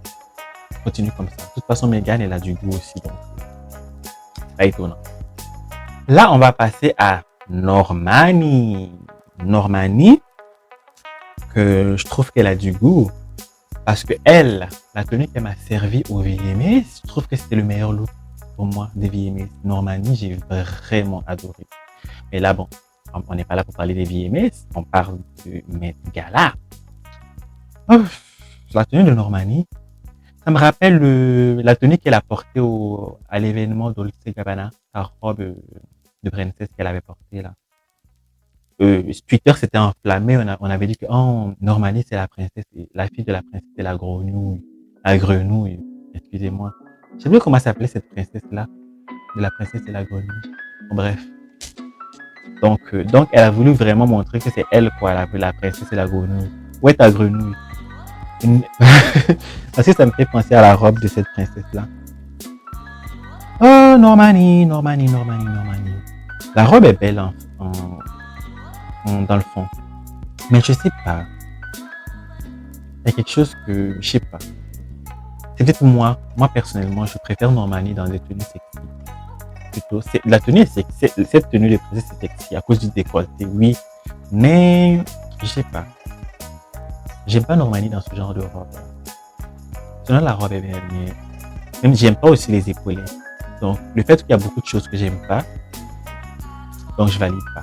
continue comme ça. De toute façon, Megan, elle a du goût aussi, donc pas étonnant. Là, on va passer à Normani. Normani, que je trouve qu'elle a du goût. Parce que elle, la tenue qu'elle m'a servi au VMA, je trouve que c'était le meilleur look pour moi des VMA. Normani, j'ai vraiment adoré. Mais là, bon, on n'est pas là pour parler des VMA, on parle du Met Gala. Oh, la tenue de Normani, ça me rappelle la tenue qu'elle a portée à l'événement Dolce Gabbana, sa robe de princesse qu'elle avait portée là. Twitter s'était enflammé, on avait dit que Normani c'est la princesse, la fille de la princesse c'est la grenouille, excusez-moi. Je sais plus comment s'appelait cette princesse là, de la princesse et la grenouille. Bon, bref. Donc elle a voulu vraiment montrer que c'est elle quoi, la princesse et la grenouille. Où est ta grenouille? Parce que ça me fait penser à la robe de cette princesse là. Oh Normani. La robe est belle dans le fond. Mais je sais pas. Il y a quelque chose que je sais pas. C'est peut-être moi personnellement, je préfère Normani dans des tenues sexy. Plutôt, la tenue est sexy. Cette tenue de princesse est sexy à cause du décolleté, oui. Mais je sais pas. J'aime pas Normani dans ce genre de robe. Sinon la robe est belle, mais même j'aime pas aussi les épaulettes. Donc le fait qu'il y a beaucoup de choses que j'aime pas, donc je valide pas.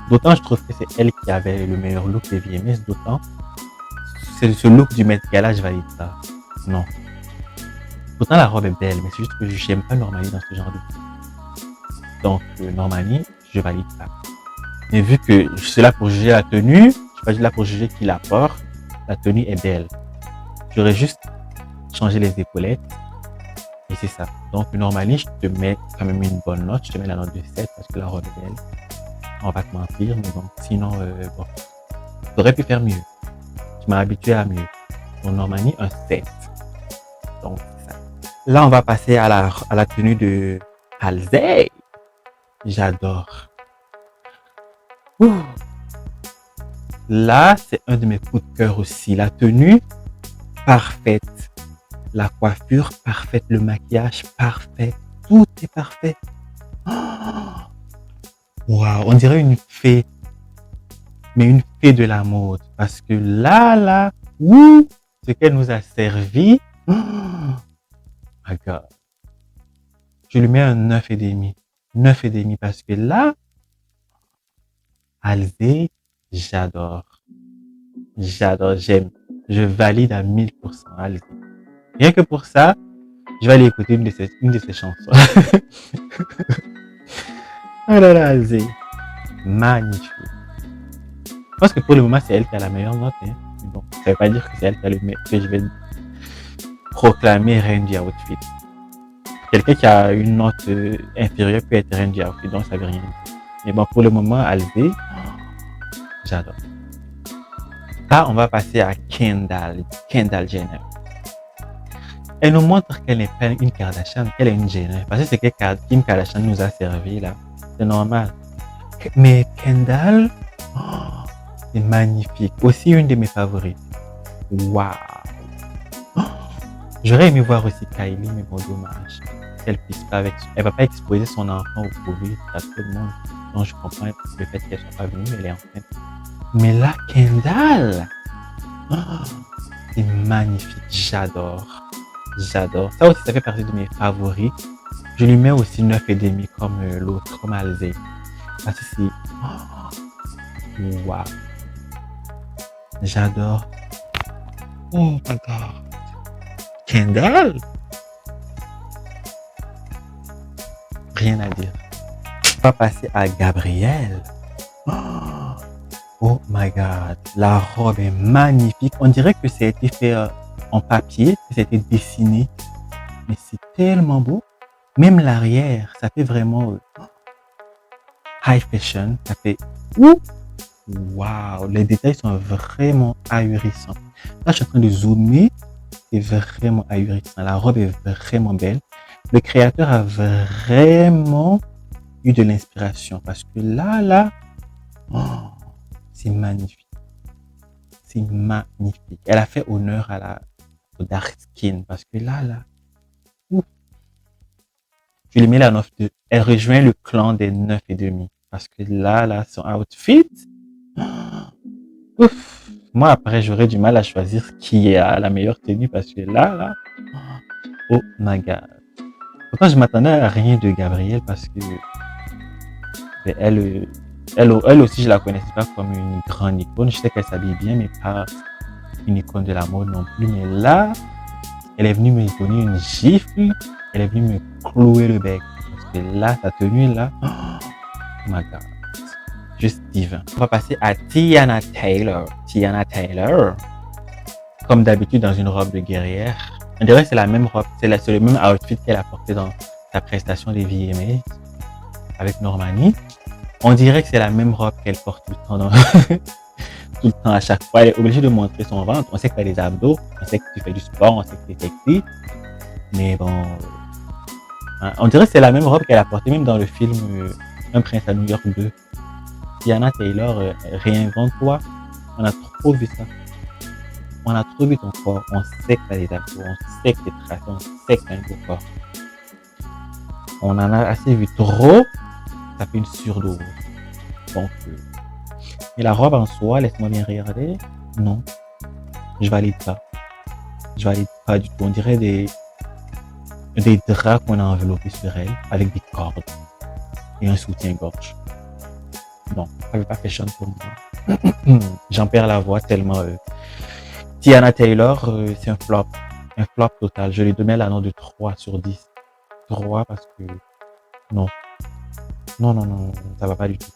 D'autant je trouve que c'est elle qui avait le meilleur look des VMS, d'autant c'est ce look du Met Gala, je valide pas. Non. Pourtant la robe est belle, mais c'est juste que j'aime pas Normani dans ce genre de truc. Donc Normani, je valide pas. Mais vu que je suis là pour juger la tenue, je suis pas là pour juger qui la porte, la tenue est belle. J'aurais juste changé les épaulettes et c'est ça. Donc Normani, je te mets quand même une bonne note, je te mets la note de 7 parce que la robe est belle. On va te mentir, mais bon, sinon, bon, t'aurais pu faire mieux. Tu m'as habitué à mieux. Donc, Normani, un 7. Donc, c'est ça. Là, on va passer à la tenue de Halsey. J'adore. Ouh. Là, c'est un de mes coups de cœur aussi. La tenue, parfaite. La coiffure, parfaite. Le maquillage, parfait. Tout est parfait. Waouh, on dirait une fée, mais une fée de la mode. Parce que là, ce qu'elle nous a servi, oh my God. Je lui mets un 9,5. 9,5 parce que là, Halsey, j'adore, j'aime. Je valide à 1000% Halsey. Rien que pour ça, je vais aller écouter une de ses chansons. Oh là là, Halsey. Magnifique. Je pense que pour le moment, c'est elle qui a la meilleure note. Hein. Mais bon, ça veut pas dire que c'est elle qui a le meilleur, que je vais proclamer reine du outfit. Quelqu'un qui a une note inférieure peut être reine du outfit, donc ça veut rien dire. Mais bon, pour le moment, Halsey, j'adore. Là, on va passer à Kendall Jenner. Elle nous montre qu'elle n'est pas une Kardashian, qu'elle est une Jenner. Parce que c'est que Kim Kardashian nous a servi là. C'est normal. Mais Kendall, c'est magnifique. Aussi une de mes favorites. Waouh. J'aurais aimé voir aussi Kylie, mais bon, dommage. Elle va pas exposer son enfant au Covid à tout le monde. Donc je comprends le fait qu'elle soit pas venue, elle est enceinte. Mais là, Kendall, c'est magnifique. J'adore. Ça aussi, ça fait partie de mes favoris. Je lui mets aussi 9,5 comme l'autre, comme Halsey. Parce que c'est... Waouh. J'adore. Oh my God. Kendall. Rien à dire. On va passer à Gabrielle. Oh my God. La robe est magnifique. On dirait que ça a été fait en papier, que ça a été dessiné. Mais c'est tellement beau. Même l'arrière, ça fait vraiment high fashion. Ça fait waouh, les détails sont vraiment ahurissants. Là, je suis en train de zoomer. C'est vraiment ahurissant. La robe est vraiment belle. Le créateur a vraiment eu de l'inspiration parce que là, c'est magnifique. C'est magnifique. Elle a fait honneur à être dark skin. Parce que là, ouf, tu lui mets la note de, elle rejoint le clan des 9,5. Parce que là, son outfit, ouf. Moi, après, j'aurais du mal à choisir qui a la meilleure tenue parce que là, oh my god. Pourtant, je m'attendais à rien de Gabrielle parce que elle aussi, je la connaissais pas comme une grande icône. Je sais qu'elle s'habille bien, mais pas une icône de la mode non plus. Mais là, elle est venue me donner une gifle. Elle est venue me clouer le bec. Parce que là, sa tenue, là, oh my god. Juste divin. On va passer à Teyana Taylor. Teyana Taylor, comme d'habitude, dans une robe de guerrière. On dirait que c'est la même robe, c'est le même outfit qu'elle a porté dans sa prestation des VMAs avec Normani. On dirait que c'est la même robe qu'elle porte tout le temps, tout le temps à chaque fois. Elle est obligée de montrer son ventre. On sait que tu as des abdos, on sait que tu fais du sport, on sait que tu es sexy. Mais bon, hein, on dirait que c'est la même robe qu'elle a portée même dans le film Un prince à New York 2. Teyana Taylor, réinvente-toi. On a trop vu ça. On a trop vu ton corps. On sait que tu as des abdos, on sait que tu es tracé, on sait que tu as un beau corps. On en a assez vu trop. Ça fait une surdose. Donc, et la robe en soi, laisse-moi bien regarder. Non, je valide pas. Je valide pas du tout. On dirait des draps qu'on a enveloppés sur elle avec des cordes et un soutien-gorge. Non, ça ne veut pas fashion pour moi. J'en perds la voix tellement. Teyana Taylor, c'est un flop. Un flop total. Je lui donnais la note de 3 sur 10. 3 parce que non. Non, ça va pas du tout.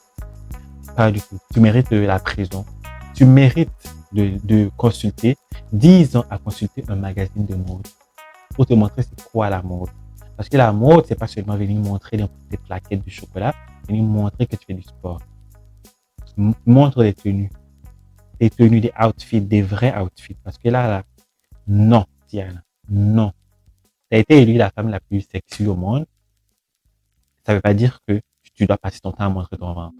Pas du tout. Tu mérites la prison. Tu mérites de consulter 10 ans à consulter un magazine de mode pour te montrer c'est quoi la mode. Parce que la mode, c'est pas seulement venir montrer des plaquettes de chocolat, venir montrer que tu fais du sport. Montre des tenues, des outfits, des vrais outfits. Parce que là, non, Teyana, non. Tu as été élue la femme la plus sexy au monde. Ça veut pas dire que tu dois passer ton temps à montrer ton ventre.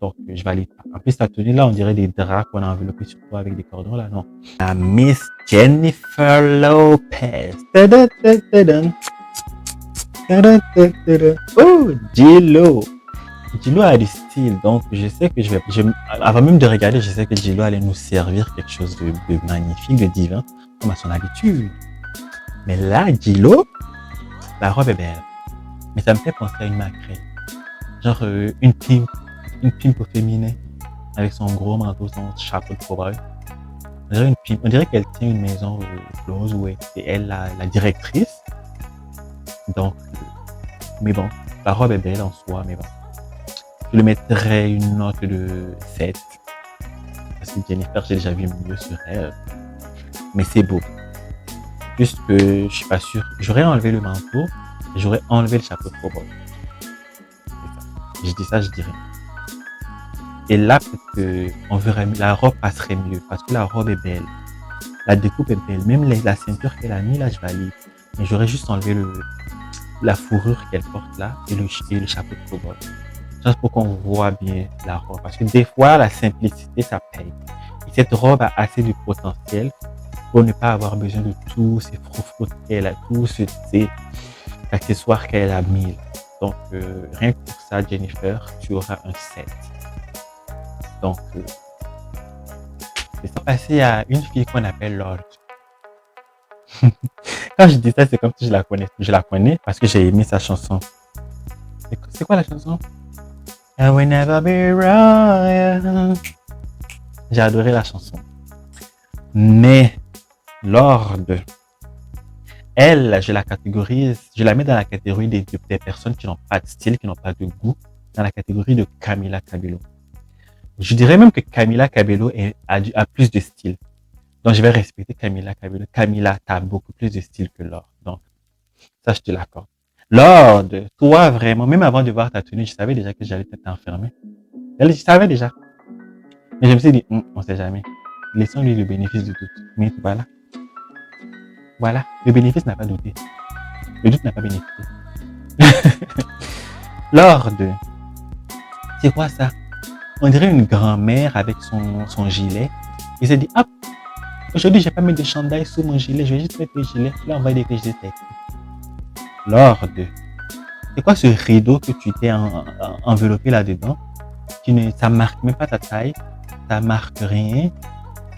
Donc, je valide pas. En plus, ta tenue là, on dirait des draps qu'on a enveloppés sur toi avec des cordons là, non. La Miss Jennifer Lopez. Oh, J-Lo. J-Lo a du style, donc je sais que avant même de regarder, je sais que J-Lo allait nous servir quelque chose de magnifique, de divin, comme à son habitude. Mais là, J-Lo, la robe est belle. Mais ça me fait penser à une maquerelle. Genre une pimp au féminin, avec son gros manteau, son chapeau de cowboy. On dirait qu'elle tient une maison close où c'est elle la directrice. Donc, mais bon, la robe est belle en soi, mais bon. Je lui mettrais une note de 7. Parce que Jennifer, j'ai déjà vu mieux sur elle. Mais c'est beau. Juste que je suis pas sûr. J'aurais enlevé le manteau, et j'aurais enlevé le chapeau de cowboy. Je dis ça, je dirais. Et là, peut-être on verrait, la robe passerait mieux parce que la robe est belle. La découpe est belle. Même la ceinture qu'elle a mis là, je valide. Mais j'aurais juste enlevé la fourrure qu'elle porte là et le chapeau de cowboy. Juste pour qu'on voit bien la robe. Parce que des fois, la simplicité, ça paye. Et cette robe a assez de potentiel pour ne pas avoir besoin de tous ces froufrous qu'elle a, tous ces accessoires qu'elle a mis. Donc, rien que pour ça, Jennifer, tu auras un 7. Donc, c'est ça. Passer à une fille qu'on appelle Lorde. Quand je dis ça, c'est comme si je la connais. Je la connais parce que j'ai aimé sa chanson. C'est quoi la chanson? I will never be royal. J'ai adoré la chanson. Mais Lorde, elle, je la catégorise, je la mets dans la catégorie des personnes qui n'ont pas de style, qui n'ont pas de goût, dans la catégorie de Camila Cabello. Je dirais même que Camila Cabello a plus de style. Donc, je vais respecter Camila Cabello. Camila, t'as beaucoup plus de style que Lorde. Donc, ça, je te l'accorde. Lorde, toi, vraiment, même avant de voir ta tenue, je savais déjà que j'allais t'enfermer. Je savais déjà. Mais je me suis dit, on sait jamais. Laissons-lui le bénéfice du doute. Mais voilà. Voilà. Le bénéfice n'a pas douté. Le doute n'a pas bénéficié. Lorde, c'est quoi ça? On dirait une grand-mère avec son gilet. Il s'est dit, hop, Aujourd'hui, je vais pas mettre de chandail sous mon gilet, je vais juste mettre le gilet. Là, on va dire que je t'ai. Lord, c'est quoi ce rideau que tu t'es enveloppé là-dedans? Ça marque même pas ta taille, ça marque rien.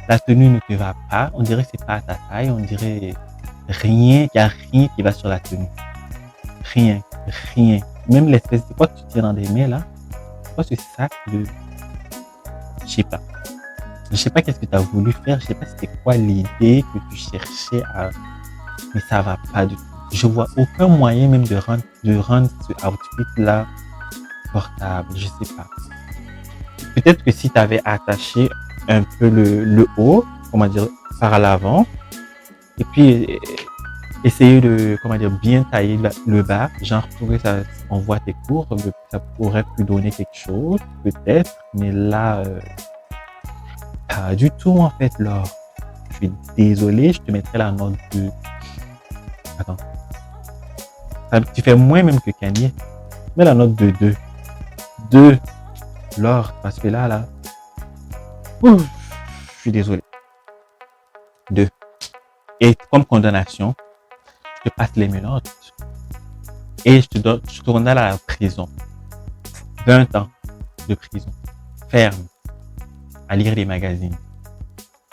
La tenue ne te va pas, on dirait que c'est pas à ta taille, on dirait rien, qu'il y a rien qui va sur la tenue. Rien, rien. Même l'espèce de quoi que tu tiens dans des mains là, c'est quoi ce sac de... Je sais pas. Je sais pas qu'est-ce que tu as voulu faire, je sais pas c'était quoi l'idée que tu cherchais à... Mais ça va pas du tout. Je vois aucun moyen même de rendre ce outfit là portable, je sais pas. Peut-être que si tu avais attaché un peu le haut, comment dire, par l'avant, et puis essayer de, comment dire, bien tailler le bas, genre pour que ça, on voit tes courbes, ça pourrait plus donner quelque chose, peut-être, mais là, pas du tout en fait, Laure. Je suis désolé, je te mettrai la note de... Attends. Tu fais moins même que Kanye. Mets la note de 2. 2. Laure, parce que là, ouf, je suis désolé. 2. Et comme condamnation, je te passe les menottes et je te tourne à la prison. 20 ans de prison. Ferme. À lire les magazines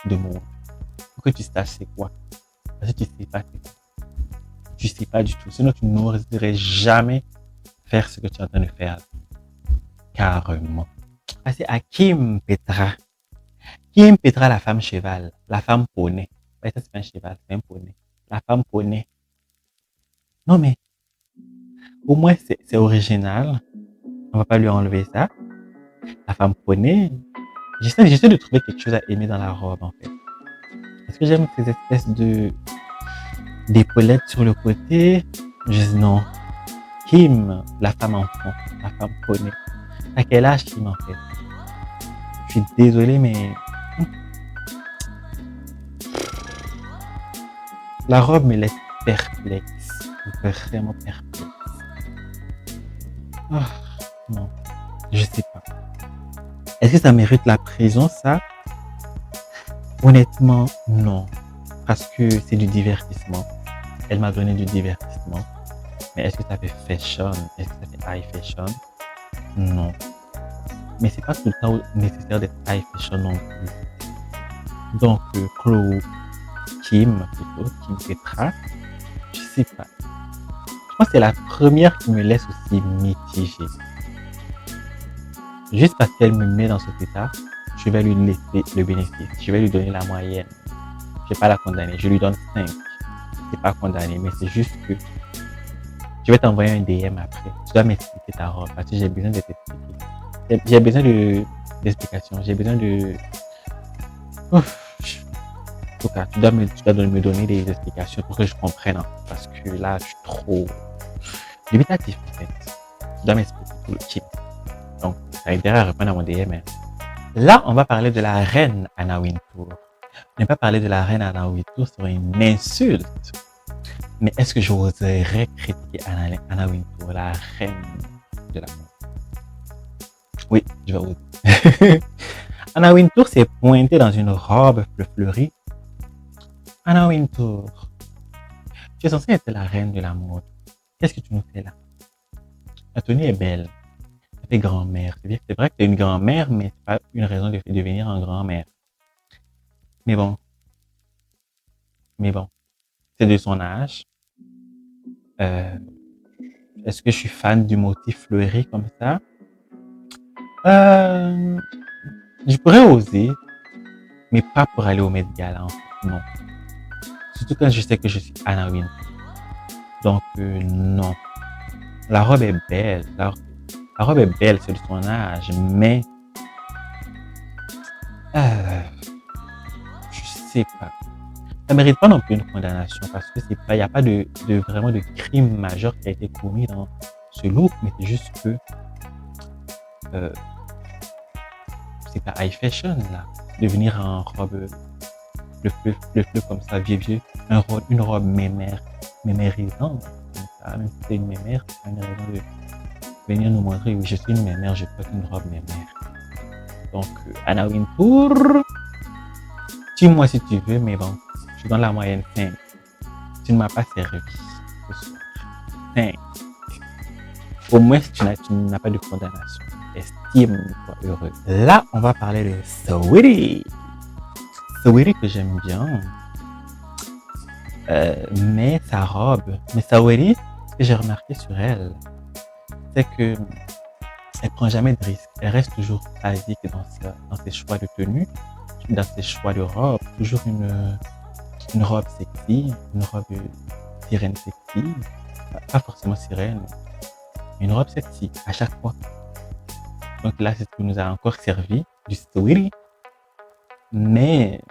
de mode. Pour que tu saches c'est quoi. Parce que tu sais pas c'est quoi. Tu sais pas du tout. Sinon, tu n'oserais jamais faire ce que tu es en train de faire. Carrément. Ah, c'est à Kim Petra. Kim Petra, la femme cheval. La femme poney. Ouais, ça, c'est pas un cheval, c'est un poney. La femme poney. Non, mais, au moins, c'est original. On va pas lui enlever ça. La femme poney. J'essaie de trouver quelque chose à aimer dans la robe, en fait. Est-ce que j'aime ces espèces d'épaulettes sur le côté? Je dis non. Kim, la femme enfant, la femme poney. À quel âge Kim, en fait? Je suis désolé, mais la robe me laisse perplexe. Vraiment perplexe. Oh, non, je sais pas. Est-ce que ça mérite la prison, ça? Honnêtement, non. Parce que c'est du divertissement. Elle m'a donné du divertissement. Mais est-ce que ça fait fashion? Est-ce que ça fait high fashion? Non. Mais c'est pas tout le temps nécessaire d'être high fashion non plus. Donc, Chloé, Kim Petra, je sais pas. Je pense que c'est la première qui me laisse aussi mitigée. Juste parce qu'elle me met dans cet état, je vais lui laisser le bénéfice. Je vais lui donner la moyenne. Je vais pas la condamner. Je lui donne 5. C'est pas condamné, mais c'est juste que je vais t'envoyer un DM après. Tu dois m'expliquer ta robe parce que j'ai besoin de t'expliquer. J'ai besoin d'explications. J'ai besoin de... Ouf. En tout cas, tu dois me donner des explications pour que je comprenne. Hein, parce que là, je suis trop dubitatif, en fait. Tu dois m'expliquer tout le type. Donc, ça a intérêt à répondre à mon DM. Hein. Là, on va parler de la reine Anna Wintour. Ne pas parler de la reine Anna Wintour serait une insulte. Mais est-ce que j'oserais critiquer Anna Wintour, la reine de la mode? Oui, je vais oser. Anna Wintour s'est pointée dans une robe fleurie. Anna Wintour, tu es censée être la reine de la mode. Qu'est-ce que tu nous fais là? La tenue est belle. Ça fait grand-mère. C'est vrai que tu es une grand-mère, mais c'est pas une raison de devenir en grand-mère. Mais bon. C'est de son âge. Est-ce que je suis fan du motif fleuri comme ça? Je pourrais oser, mais pas pour aller au Met Gala, en fait. Non. Surtout quand je sais que je suis Anna Wintour. Donc, non. La robe est belle. La robe est belle, c'est de son âge, mais je sais pas. Ça mérite pas non plus une condamnation parce que c'est pas, y a pas de vraiment de crime majeur qui a été commis dans ce look, mais c'est juste que c'est pas high fashion là, de venir en robe le comme ça, vieux, une robe mémérisante comme ça, même si c'est une mémère, c'est pas une raison de venir nous montrer oui je suis une mémère, je porte une robe mémère. Donc Anna Wintour, Tue-moi si tu veux, mais bon, je suis dans la moyenne 5. Tu ne m'as pas servi. 5. Au moins, tu n'as pas de condamnation. Estime-toi heureux. Là, on va parler de Saweetie. Saweetie que j'aime bien. Mais sa robe. Mais Saweetie, ce que j'ai remarqué sur elle, c'est que elle prend jamais de risque. Elle reste toujours basique dans ses choix de tenue, dans ses choix de robe. Toujours une robe sexy, une robe sirène sexy. Pas forcément sirène, mais une robe sexy à chaque fois. Donc là, c'est ce qui nous a encore servi du Saweetie. Mais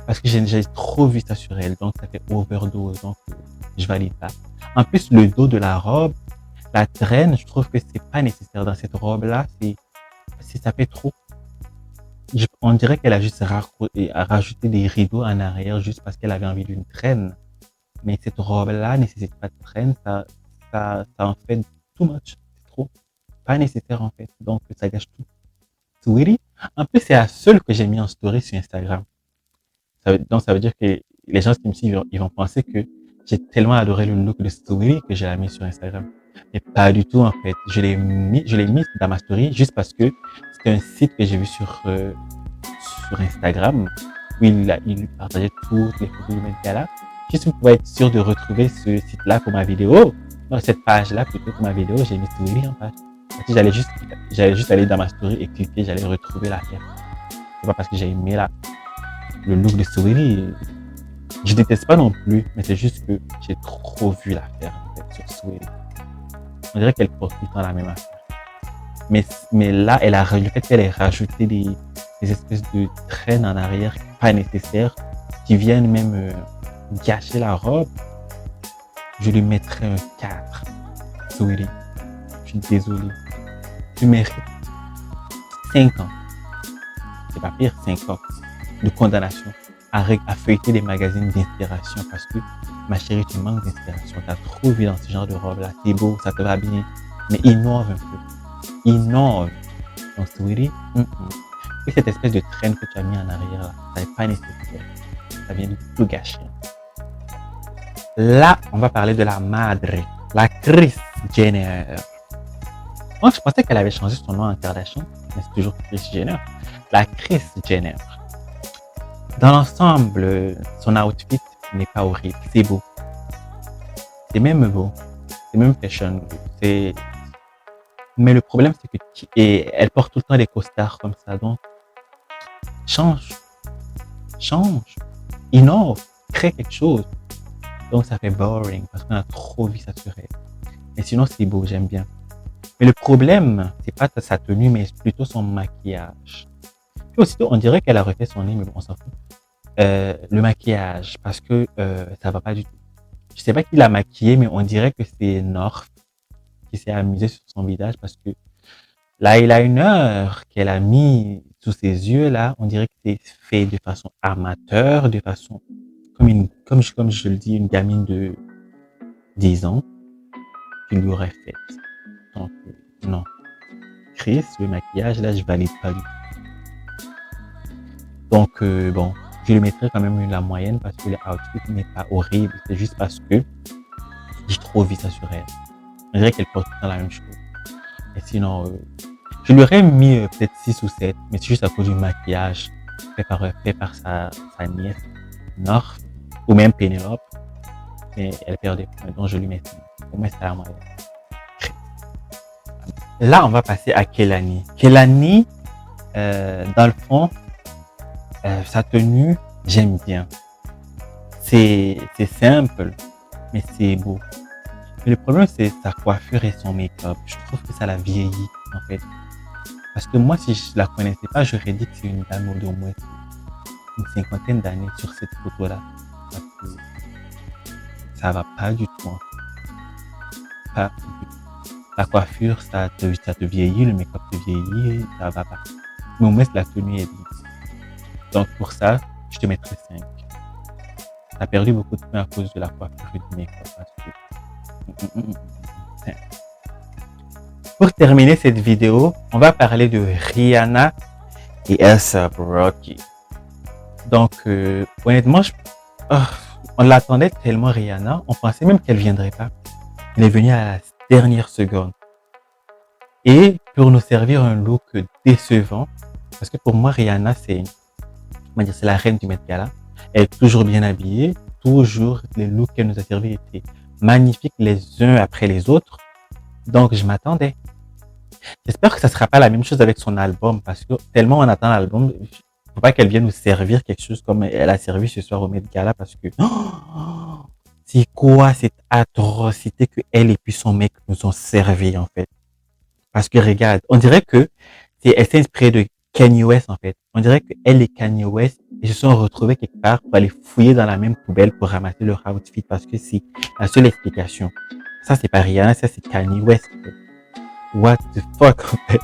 parce que j'ai trop vu ça sur elle, donc ça fait overdose, donc je valide pas. En plus, le dos de la robe, la traîne, je trouve que c'est pas nécessaire dans cette robe-là. Ça fait trop. On dirait qu'elle a juste rajouté des rideaux en arrière juste parce qu'elle avait envie d'une traîne. Mais cette robe-là nécessite pas de traîne. Ça en fait too much. C'est trop. Pas nécessaire en fait. Donc ça gâche tout. Saweetie. En plus, c'est la seule que j'ai mis en story sur Instagram. Donc ça veut dire que les gens qui me suivent, ils vont penser que j'ai tellement adoré le look de Saweetie que j'ai la mis sur Instagram. Mais pas du tout en fait. Je l'ai mis dans ma story juste parce que c'était un site que j'ai vu sur Instagram où il partageait toutes les photos du gala. Juste pour être sûr de retrouver ce site-là pour ma vidéo, dans cette page-là plutôt pour ma vidéo, j'ai mis Saweetie en page. Parce que j'allais juste aller dans ma story et cliquer, j'allais retrouver la pièce. C'est pas parce que j'ai aimé le look de Saweetie. Je déteste pas non plus, mais c'est juste que j'ai trop vu l'affaire en fait, sur Saweetie. On dirait qu'elle porte tout le temps la même affaire. Mais là, le fait qu'elle ait rajouté des espèces de traînes en arrière pas nécessaires, qui viennent même gâcher la robe, je lui mettrais un 4. Saweetie, je suis désolé. Tu mérites 5 ans. C'est pas pire, 5 ans de condamnation à feuilleter des magazines d'inspiration parce que, ma chérie, tu manques d'inspiration. T'as trop vu dans ce genre de robe-là. T'es beau, ça te va bien. Mais innove un peu. Innove. Donc, Saweetie, et cette espèce de traîne que tu as mis en arrière, là, ça n'est pas nécessaire. Ça vient de tout gâcher. Là, on va parler de la madre, la Kris Jenner. Moi, je pensais qu'elle avait changé son nom en Kardashian, mais c'est toujours Kris Jenner. La Kris Jenner. Dans l'ensemble, son outfit n'est pas horrible. C'est beau. C'est même beau. C'est même fashion. Mais le problème, c'est que elle porte tout le temps des costards comme ça. Donc, change. Innove. Crée quelque chose. Donc, ça fait boring parce qu'on a trop vu ça sur elle. Mais sinon, c'est beau. J'aime bien. Mais le problème, c'est pas sa tenue, mais plutôt son maquillage. Puis aussitôt, on dirait qu'elle a refait son nez, mais bon, on s'en fout. Le maquillage, parce que ça va pas du tout. Je sais pas qui l'a maquillée, mais on dirait que c'est North qui s'est amusé sur son visage parce que l'eyeliner qu'elle a mis sous ses yeux là, on dirait que c'est fait de façon amateur, de façon comme je le dis, une gamine de 10 ans qui l'aurait fait. Donc non. Kris, le maquillage là, je valide pas du tout. Donc bon, je lui mettrai quand même la moyenne parce que le outfit n'est pas horrible. C'est juste parce que j'ai trop vu ça sur elle. On dirait qu'elle porte tout le temps la même chose. Et sinon, je lui aurais mis peut-être 6 ou 7, mais c'est juste à cause du maquillage fait par sa nièce, North, ou même Penelope. Mais elle perd des points, donc je lui mets 5. Pour moi, c'est la moyenne. Là, on va passer à Kehlani. Kehlani, dans le fond, sa tenue, j'aime bien. C'est simple, mais c'est beau. Mais le problème, c'est sa coiffure et son make-up. Je trouve que ça la vieillit, en fait. Parce que moi, si je la connaissais pas, j'aurais dit que c'est une dame d'au moins une 50aine d'années sur cette photo-là. Parce que ça va pas du tout, en fait. Pas du tout. La coiffure, ça te vieillit, le make-up te vieillit, ça va pas. Mais au moins, la tenue est bien. Donc, pour ça, je te mettrai 5. T'as perdu beaucoup de points à cause de la coiffure et du make-up. Pour terminer cette vidéo, on va parler de Rihanna et A$AP Rocky. Donc, honnêtement, oh, on l'attendait tellement, Rihanna. On pensait même qu'elle viendrait pas. Elle est venue à la dernière seconde. Et pour nous servir un look décevant, parce que pour moi, Rihanna, c'est la reine du Met Gala. Elle est toujours bien habillée. Toujours, les looks qu'elle nous a servis étaient magnifiques les uns après les autres. Donc, je m'attendais. J'espère que ça sera pas la même chose avec son album, parce que tellement on attend l'album, faut pas qu'elle vienne nous servir quelque chose comme elle a servi ce soir au Met Gala, parce que c'est quoi cette atrocité que elle et puis son mec nous ont servi en fait. Parce que regarde, on dirait que elle s'est inspirée de Kanye West en fait. On dirait qu'elle et Kanye West ils se sont retrouvés quelque part pour aller fouiller dans la même poubelle pour ramasser leur outfit, parce que c'est la seule explication. Ça c'est pas Rihanna, ça c'est Kanye West. En fait. What the fuck en fait.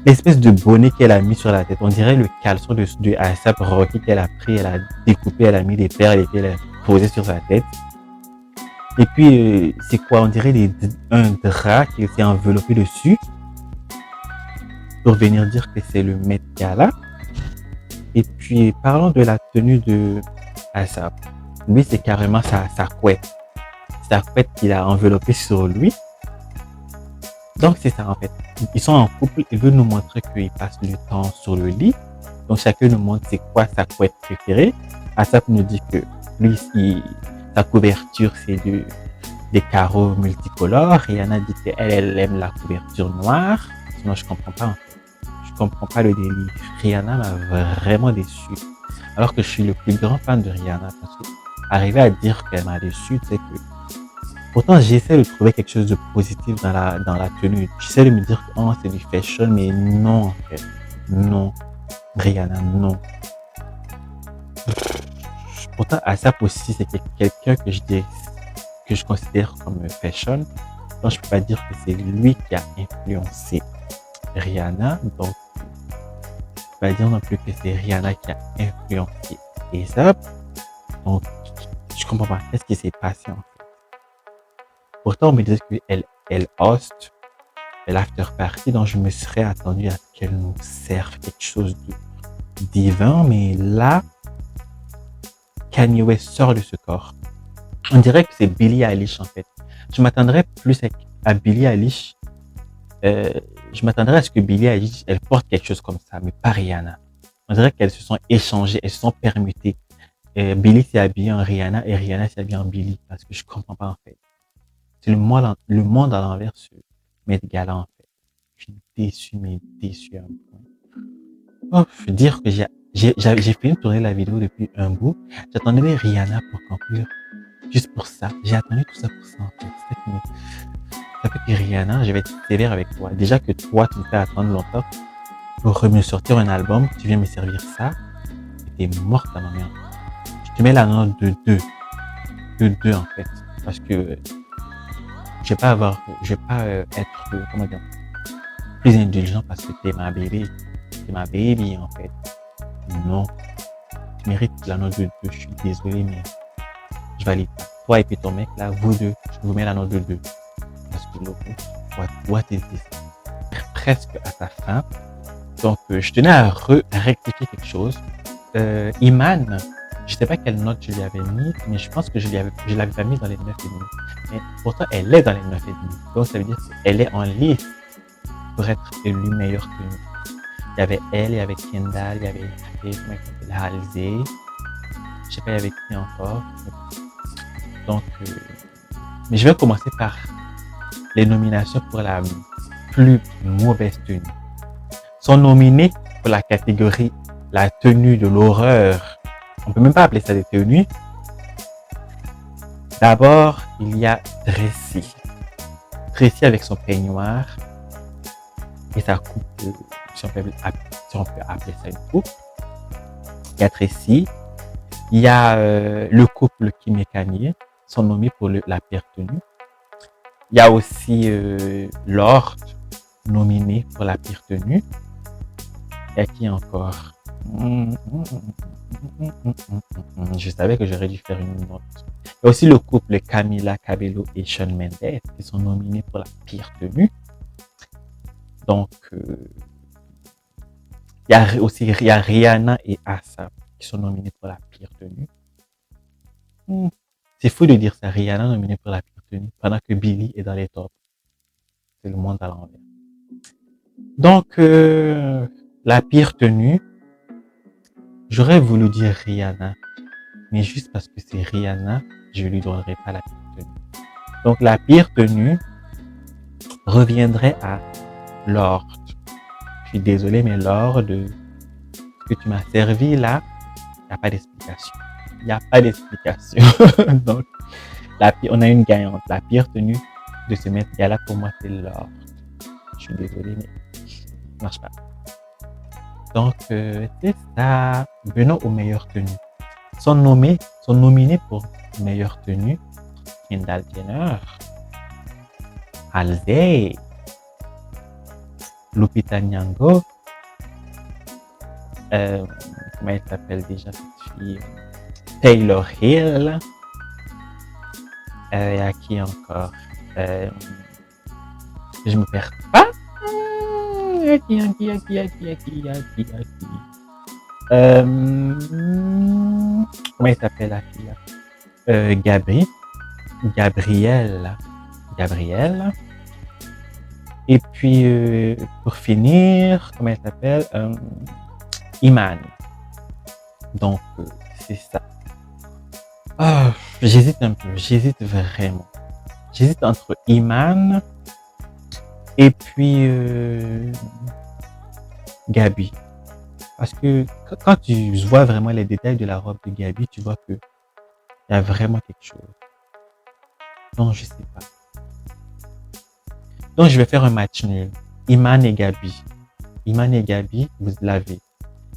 L'espèce de bonnet qu'elle a mis sur la tête, on dirait le caleçon de A$AP Rocky qu'elle a pris, elle a découpé, elle a mis des perles et puis elle a posé sur sa tête. Et puis, c'est quoi? On dirait un drap qui s'est enveloppé dessus pour venir dire que c'est le Met Gala. Et puis, parlons de la tenue de A$AP. Lui, c'est carrément sa couette. Sa couette qu'il a enveloppée sur lui. Donc, c'est ça, en fait. Ils sont en couple, ils veulent nous montrer qu'ils passent du temps sur le lit. Donc, chacun nous montre c'est quoi sa couette préférée. A$AP nous dit que lui, sa couverture, c'est des carreaux multicolores. Rihanna dit qu'elle aime la couverture noire. Sinon, je comprends pas, en fait. Je comprends pas le délire. Rihanna m'a vraiment déçu. Alors que je suis le plus grand fan de Rihanna. Parce que arriver à dire qu'elle m'a déçu, c'est que pourtant, j'essaie de trouver quelque chose de positif dans la tenue. J'essaie de me dire que oh, c'est du fashion, mais non, en fait. Non. Rihanna, non. Pourtant, A$AP aussi, c'est quelqu'un que je considère comme fashion. Donc, je peux pas dire que c'est lui qui a influencé Rihanna. Donc, je peux pas dire non plus que c'est Rihanna qui a influencé A$AP. Donc, je comprends pas. Qu'est-ce qui s'est passé, en fait? Pourtant, on me disait qu'elle host l'after party, donc je me serais attendu à ce qu'elle nous serve quelque chose de divin, mais là, Kanye West sort de ce corps. On dirait que c'est Billie Eilish en fait. Je m'attendrais plus à Billie Eilish. Je m'attendrais à ce que Billie Eilish, elle porte quelque chose comme ça, mais pas Rihanna. On dirait qu'elles se sont échangées, elles se sont permutées. Billie s'est habillée en Rihanna et Rihanna s'est habillée en Billie, parce que je comprends pas en fait. C'est le monde à l'envers ce Met Gala en fait. Je suis déçu, mais déçu à un point. Oh, je veux dire que j'ai fini de tourner la vidéo depuis un bout. J'attendais Rihanna pour conclure. Juste pour ça. J'ai attendu tout ça pour ça en fait. Ça fait que Rihanna, je vais être sévère avec toi. Déjà que toi, tu me fais attendre longtemps pour me sortir un album, tu viens me servir ça. Et t'es morte à ma mère. Je te mets la note de 2. De 2 en fait. Parce que je vais pas être, comment dire, plus indulgent parce que t'es ma bébé. T'es ma baby, en fait. Non. Tu mérites la note de 2. Je suis désolé, mais je valide pas. Toi et puis ton mec, là, vous deux, je vous mets la note de 2. Parce que l'autre, what is this? Presque à sa fin. Donc, je tenais à rectifier quelque chose. Iman, je sais pas quelle note je lui avais mis, mais je pense que je l'avais pas mis dans les 9,5. Mais pourtant, elle est dans les 9,5. Donc, ça veut dire qu'elle est en liste pour être élue meilleure que nous. Il y avait elle, il y avait Kendall, il y avait Halsey. Je sais pas, il y avait qui encore. Donc, mais je vais commencer par les nominations pour la plus mauvaise tenue. Sont nominés pour la catégorie la tenue de l'horreur. On peut même pas appeler ça des tenues. D'abord, il y a Tracy. Tracy avec son peignoir et sa coupe, si on peut appeler ça une coupe. Il y a Tracy. Il y a le couple Kim et Kanye, sont nommés pour la pire tenue. Il y a aussi Lorde, nominé pour la pire tenue. Il y a qui encore? Je savais que j'aurais dû faire une note. Il y a aussi le couple Camila Cabello et Shawn Mendes qui sont nominés pour la pire tenue. Donc, il y a Rihanna et Asa qui sont nominés pour la pire tenue. C'est fou de dire ça, Rihanna nominée pour la pire tenue, pendant que Billie est dans les tops. C'est le monde à l'envers. Donc, la pire tenue, j'aurais voulu dire Rihanna, mais juste parce que c'est Rihanna, je lui donnerai pas la pire tenue. Donc, la pire tenue reviendrait à Lord. Je suis désolé, mais Lord, ce que tu m'as servi là, il n'y a pas d'explication. Il n'y a pas d'explication. Donc, on a une gagnante. La pire tenue de ce Met Gala, pour moi, c'est Lord. Je suis désolé, mais ça marche pas. Donc, c'est ça. Venons aux meilleures tenues. Sont nominés pour meilleure tenue Kendall Jenner, Halsey, Lupita Nyong'o, comment elle s'appelle déjà cette fille? Taylor Hill. Il y a qui encore? Je me perds pas. Qui? Comment il s'appelle la fille? Gabrielle. Et puis, pour finir, comment elle s'appelle? Iman. Donc, c'est ça. Oh, j'hésite un peu, j'hésite vraiment. J'hésite entre Iman et puis Gabi. Parce que quand tu vois vraiment les détails de la robe de Gabi, tu vois que il y a vraiment quelque chose. Donc, je sais pas. Donc, je vais faire un match nul. Iman et Gabi. Vous l'avez.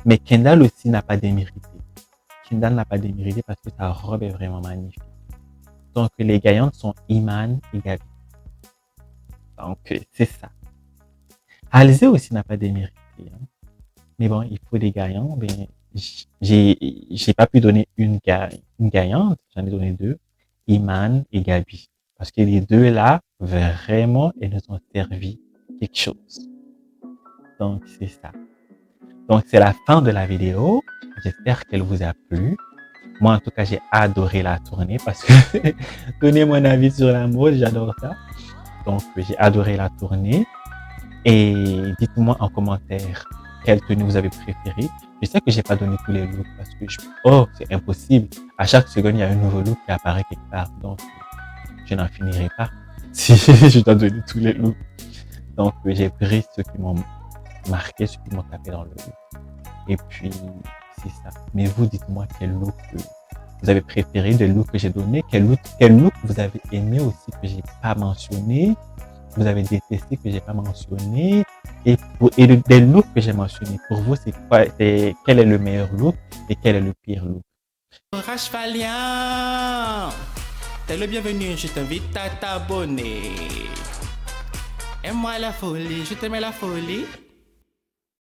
Mais Kendall aussi n'a pas démérité. Kendall n'a pas démérité parce que sa robe est vraiment magnifique. Donc, les gagnantes sont Iman et Gabi. Donc, c'est ça. Halsey aussi n'a pas démérité. Hein. Mais bon, il faut des gagnants. Ben, j'ai pas pu donner une gagnante. J'en ai donné deux. Iman et Gabi. Parce que les deux là, vraiment, elles nous ont servi quelque chose. Donc, c'est ça. Donc, c'est la fin de la vidéo. J'espère qu'elle vous a plu. Moi, en tout cas, j'ai adoré la tournée parce que donner mon avis sur la mode, j'adore ça. Donc, j'ai adoré la tournée. Et dites-moi en commentaire quelle tenue vous avez préférée. Je sais que j'ai pas donné tous les looks parce que c'est impossible. À chaque seconde, il y a un nouveau look qui apparaît quelque part. Donc, je n'en finirai pas si je dois donner tous les looks. Donc, j'ai pris ceux qui m'ont marqué, ceux qui m'ont tapé dans le look. Et puis, c'est ça. Mais vous, dites-moi quel look vous avez préféré des looks que j'ai donné. Quel look vous avez aimé aussi que j'ai pas mentionné. Vous avez détesté que j'ai pas mentionné. Et des looks que j'ai mentionnés. Pour vous, c'est quoi? Quel est le meilleur look et quel est le pire look? Rashfalian, t'es le bienvenu, je t'invite à t'abonner. Aime-moi la folie, je t'aime la folie.